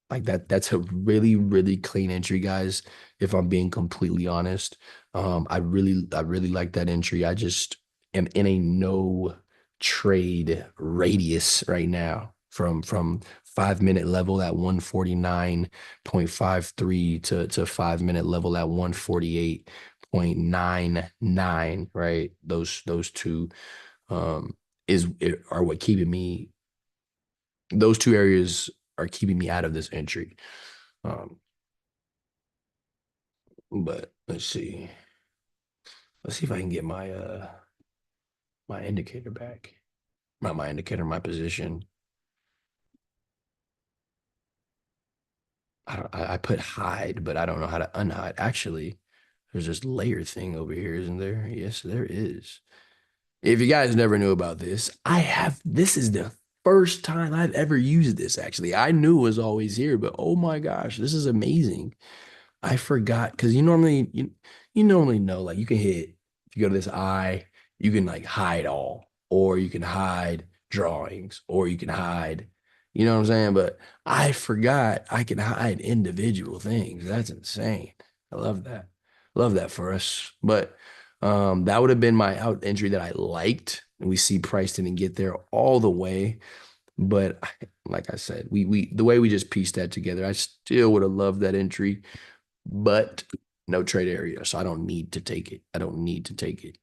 [SPEAKER 1] like that's a really, really clean entry, guys. If I'm being completely honest, I really like that entry. I just am in a no trade radius right now from 5 minute level at 149.53 to 5 minute level at 148.99, right? Those two are what keeping me, those two areas are keeping me out of this entry. Um, but let's see. Let's see if I can get my indicator back. Not my indicator, my position. I put hide, but I don't know how to unhide. Actually, there's this layer thing over here, isn't there? Yes, there is. If you guys never knew about this, this is the first time I've ever used this, actually. I knew it was always here, but oh my gosh, this is amazing. I forgot because you normally know, like you can hit, if you go to this eye, you can like hide all, or you can hide drawings, or you can hide, you know what I'm saying? But I forgot I can hide individual things. That's insane. I love that. Love that for us. But that would have been my out entry that I liked. And we see Price didn't get there all the way. But like I said, we the way we just pieced that together, I still would have loved that entry, but no trade area. So I don't need to take it. I don't need to take it.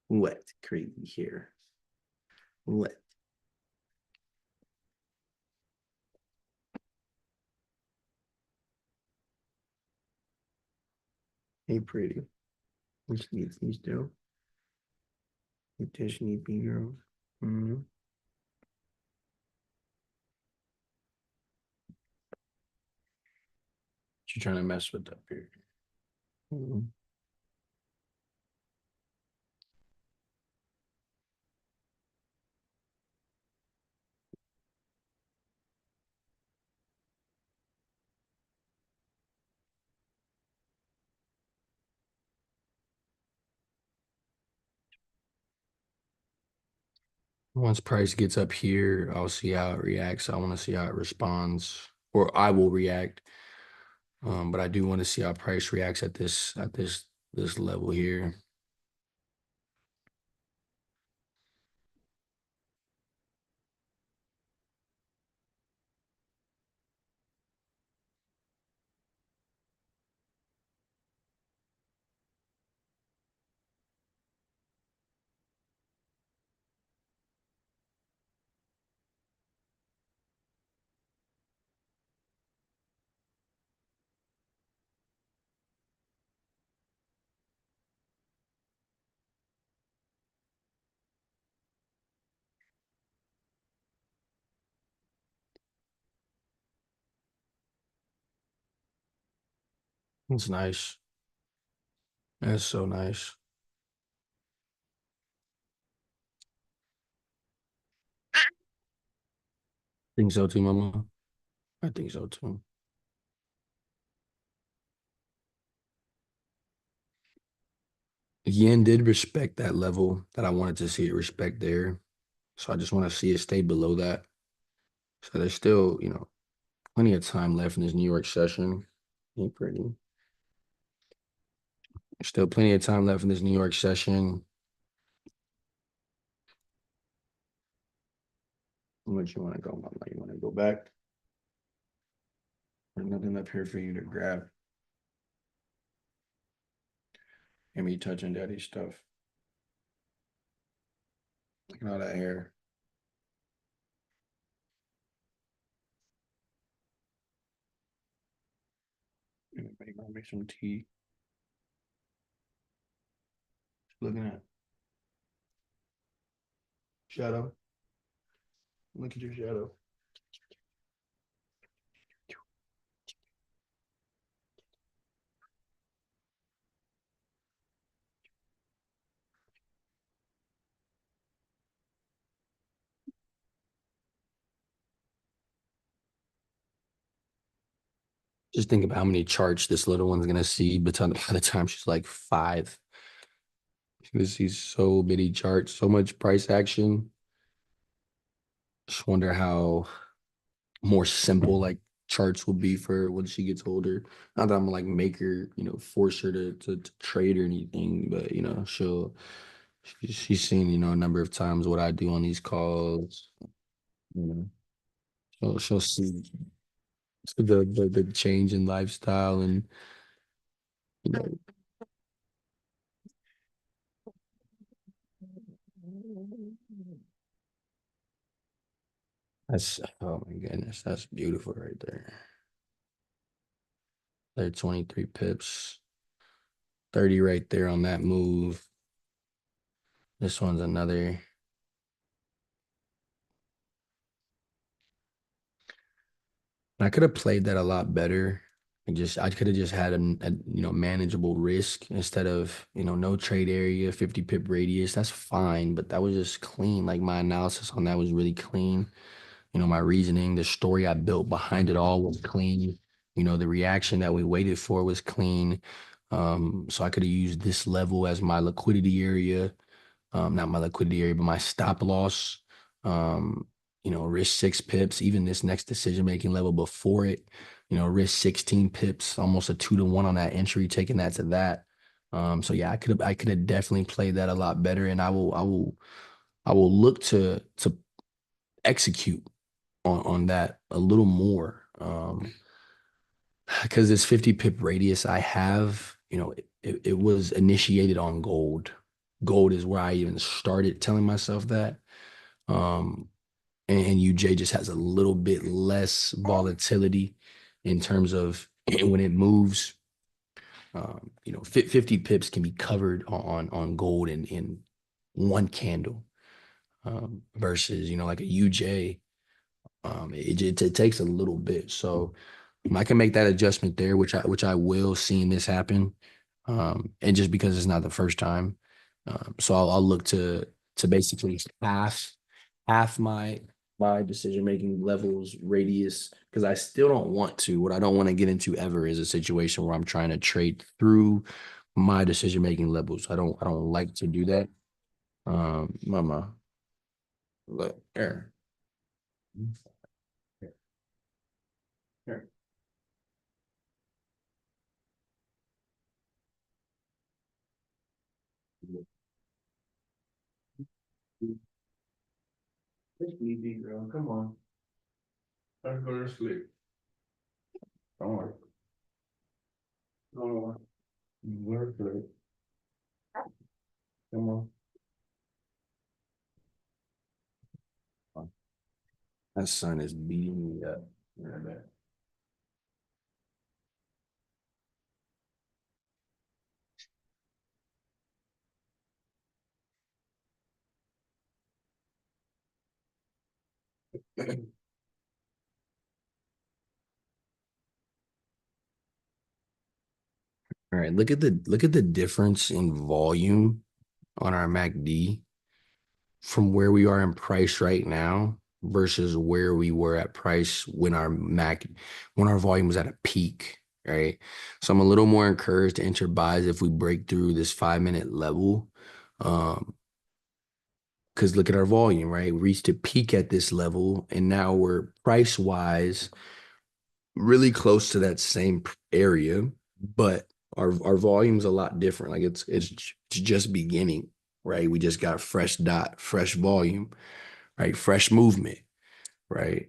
[SPEAKER 1] What crazy here? What? Hey, pretty. Which needs these do? Dish need be girls. Mm-hmm. You're trying to mess with up here. Mm-hmm. Once price gets up here, I'll see how it reacts. I want to see how it responds, or I will react. But I do want to see how price reacts at this level here. It's nice. That's so nice. Think so too, mama. I think so too. Yen did respect that level that I wanted to see it respect there. So I just want to see it stay below that. So there's still, plenty of time left in this New York session. Ain't pretty. There's still plenty of time left in this New York session. What you want to go, mama? You want to go back? There's nothing up here for you to grab. Hear me touching daddy's stuff. Look at all that hair. Anybody gonna make some tea? Looking at shadow. Look at your shadow. Just think about how many charts this little one's gonna see by the time she's like 5. She's gonna see so many charts, so much price action. Just wonder how more simple like charts will be for her when she gets older. Not that I'm like make her, force her to trade or anything, but she's seen, a number of times what I do on these calls. You know, she'll see the change in lifestyle and you know that's oh my goodness, that's beautiful right there. They're 23 pips, 30 right there on that move. This one's another. I could have played that a lot better. I could have just had a manageable risk instead of no trade area, 50 pip radius. That's fine, but that was just clean. Like my analysis on that was really clean. My reasoning, the story I built behind it all was clean. The reaction that we waited for was clean. So I could have used this level as my liquidity area, not my liquidity area, but my stop loss. Um, risk 6 pips, even this next decision making level before it, risk 16 pips, almost a 2-to-1 on that entry, taking that to that. So yeah, I could have definitely played that a lot better, and I will look to execute on that a little more. Because this 50 pip radius I have, it was initiated on gold. Gold is where I even started telling myself that. Um, and UJ just has a little bit less volatility in terms of when it moves. 50 pips can be covered on gold in one candle, versus like a UJ. It takes a little bit. So I can make that adjustment there, which I will, seeing this happen, and just because it's not the first time. So I'll look to basically half my decision making levels radius, because I still don't want to. What I don't want to get into ever is a situation where I'm trying to trade through my decision making levels. I don't like to do that. Mama, look here. Here. It's easy, girl. Come on. Let's go to sleep. Don't worry. Don't worry. We're good. Come on. That sun is beating me up. Right there. All right, look at the difference in volume on our MACD from where we are in price right now versus where we were at price when our volume was at a peak, right? So I'm a little more encouraged to enter buys if we break through this 5 minute level. Um, because look at our volume, right? We reached a peak at this level, and now we're price wise really close to that same area, but our volume's a lot different. Like it's just beginning, right? We just got fresh dot, fresh volume, right? Fresh movement, right?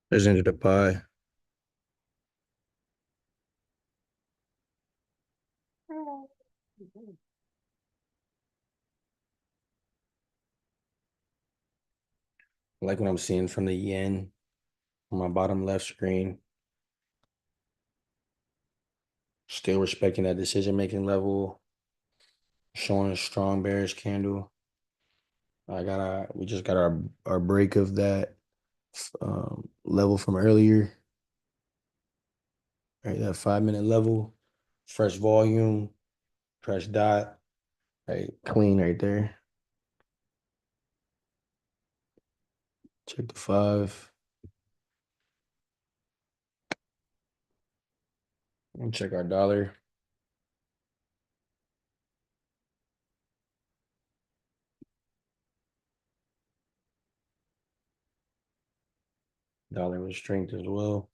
[SPEAKER 1] There's into the pie. I like what I'm seeing from the yen on my bottom left screen. Still respecting that decision making level, showing a strong bearish candle. We just got our break of that level from earlier, right? That 5 minute level, fresh volume, fresh dot, right? Clean right there. Check the 5 and check our dollar. Dollar with strength as well.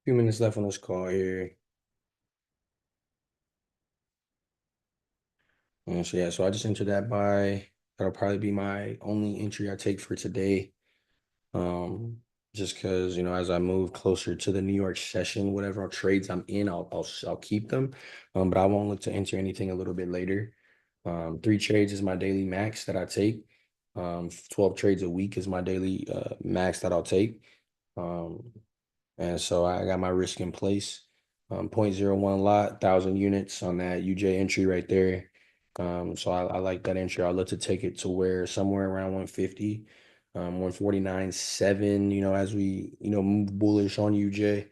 [SPEAKER 1] Few minutes left on this call here. So yeah, so I just entered that buy. That'll probably be my only entry I take for today. Um, just because, as I move closer to the New York session, whatever trades I'm in, I'll keep them. But I won't look to enter anything a little bit later. 3 trades is my daily max that I take. 12 trades a week is my daily max that I'll take. Um, and so I got my risk in place. Zero point zero 0.01 lot, 1,000 units on that UJ entry right there. So I like that entry. I'd love to take it to where somewhere around 150, 149.7, as we, move bullish on UJ.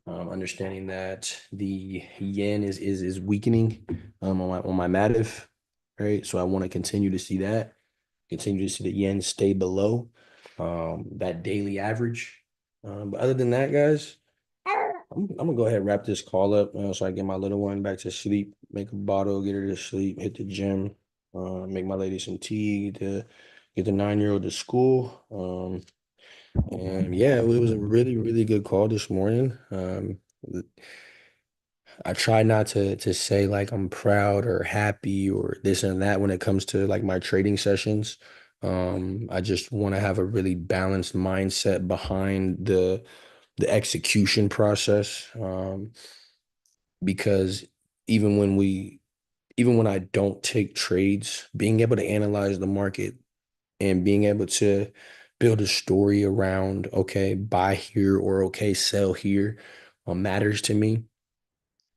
[SPEAKER 1] Understanding that the yen is weakening on my Mativ, right? So I want to continue to see the yen stay below that daily average. But other than that, guys, I'm gonna go ahead and wrap this call up, so I get my little one back to sleep, make a bottle, get her to sleep, hit the gym, make my lady some tea to get the 9-year-old to school. And yeah, it was a really, really good call this morning. I try not to say like I'm proud or happy or this and that when it comes to like my trading sessions. I just want to have a really balanced mindset behind the execution process. Because even when we even when I don't take trades, being able to analyze the market and being able to build a story around, okay, buy here or okay, sell here, matters to me.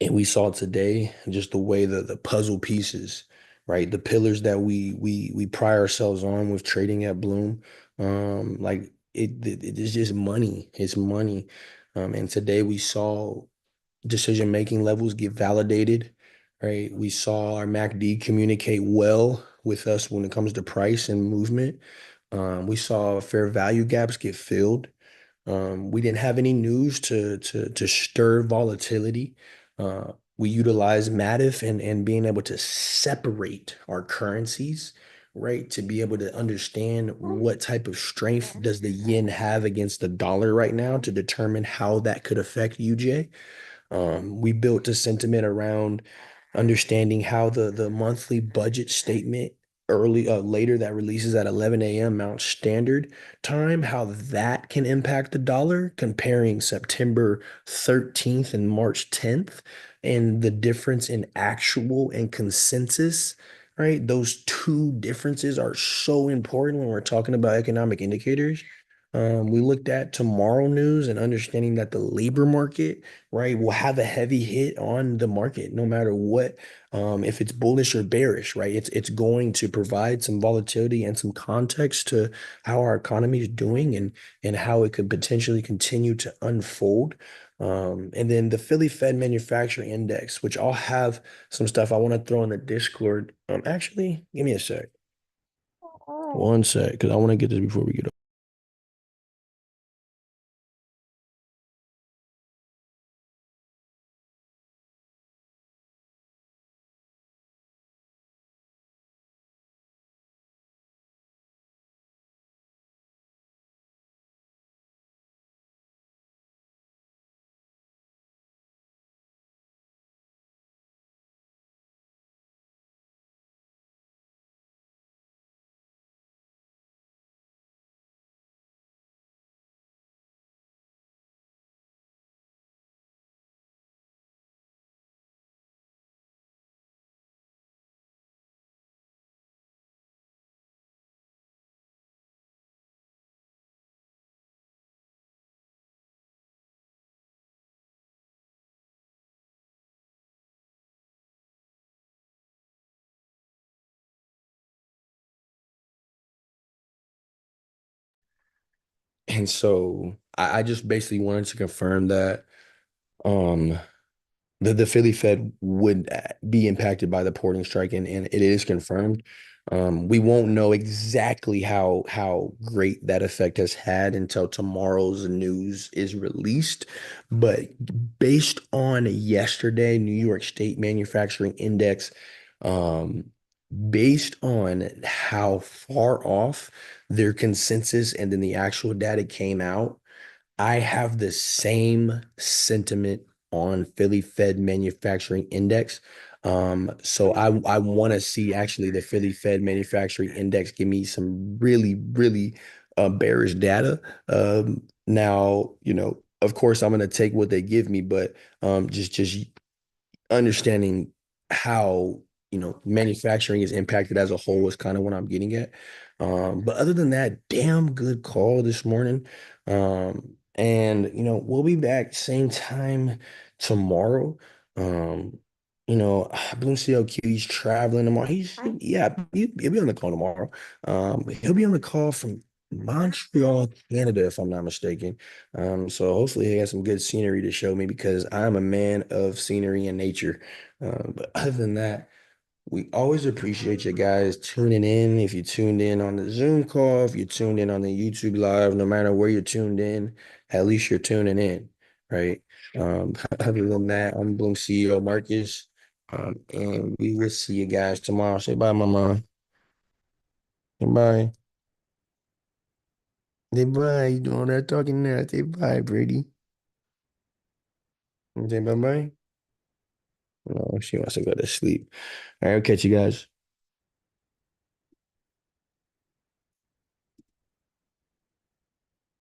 [SPEAKER 1] And we saw today just the way the puzzle pieces, right? The pillars that we pride ourselves on with trading at Bloom. Like it is just money. It's money. And today we saw decision making levels get validated, right? We saw our MACD communicate well with us when it comes to price and movement. We saw fair value gaps get filled. We didn't have any news to stir volatility. We utilized Matif and being able to separate our currencies, right? To be able to understand what type of strength does the yen have against the dollar right now to determine how that could affect UJ. We built a sentiment around understanding how the monthly budget statement later that releases at 11 a.m. Mount Standard Time, how that can impact the dollar, comparing September 13th and March 10th, and the difference in actual and consensus. Right, those two differences are so important when we're talking about economic indicators. We looked at tomorrow news and understanding that the labor market, right, will have a heavy hit on the market no matter what, if it's bullish or bearish, right? It's going to provide some volatility and some context to how our economy is doing and how it could potentially continue to unfold. And then the Philly Fed Manufacturing Index, which I'll have some stuff I want to throw in the Discord. Actually, give me a sec. One sec, because I want to get this before we get up. And so I just basically wanted to confirm that um the Philly Fed would be impacted by the porting strike, and it is confirmed. We won't know exactly how great that effect has had until tomorrow's news is released. But based on yesterday, New York State Manufacturing Index, um, based on how far off their consensus and then the actual data came out, I have the same sentiment on Philly Fed Manufacturing Index. So I want to see actually the Philly Fed Manufacturing Index give me some really bearish data. Now, of course, I'm going to take what they give me, but just understanding how manufacturing is impacted as a whole is kind of what I'm getting at. But other than that, damn good call this morning. And we'll be back same time tomorrow. Um, Bloom CLQ, he's traveling tomorrow. Yeah, he'll be on the call tomorrow. He'll be on the call from Montreal, Canada, if I'm not mistaken. So hopefully he has some good scenery to show me because I'm a man of scenery and nature. But other than that, we always appreciate you guys tuning in. If you tuned in on the Zoom call, if you tuned in on the YouTube live, no matter where you're tuned in, at least you're tuning in, right? Other than that, I'm Bloom CEO Marcus. And we will see you guys tomorrow. Say bye, mama. Bye. Say bye. You doing all that talking now? Say bye, Brady. Say bye bye. No, she wants to go to sleep. All right, I'll catch you guys.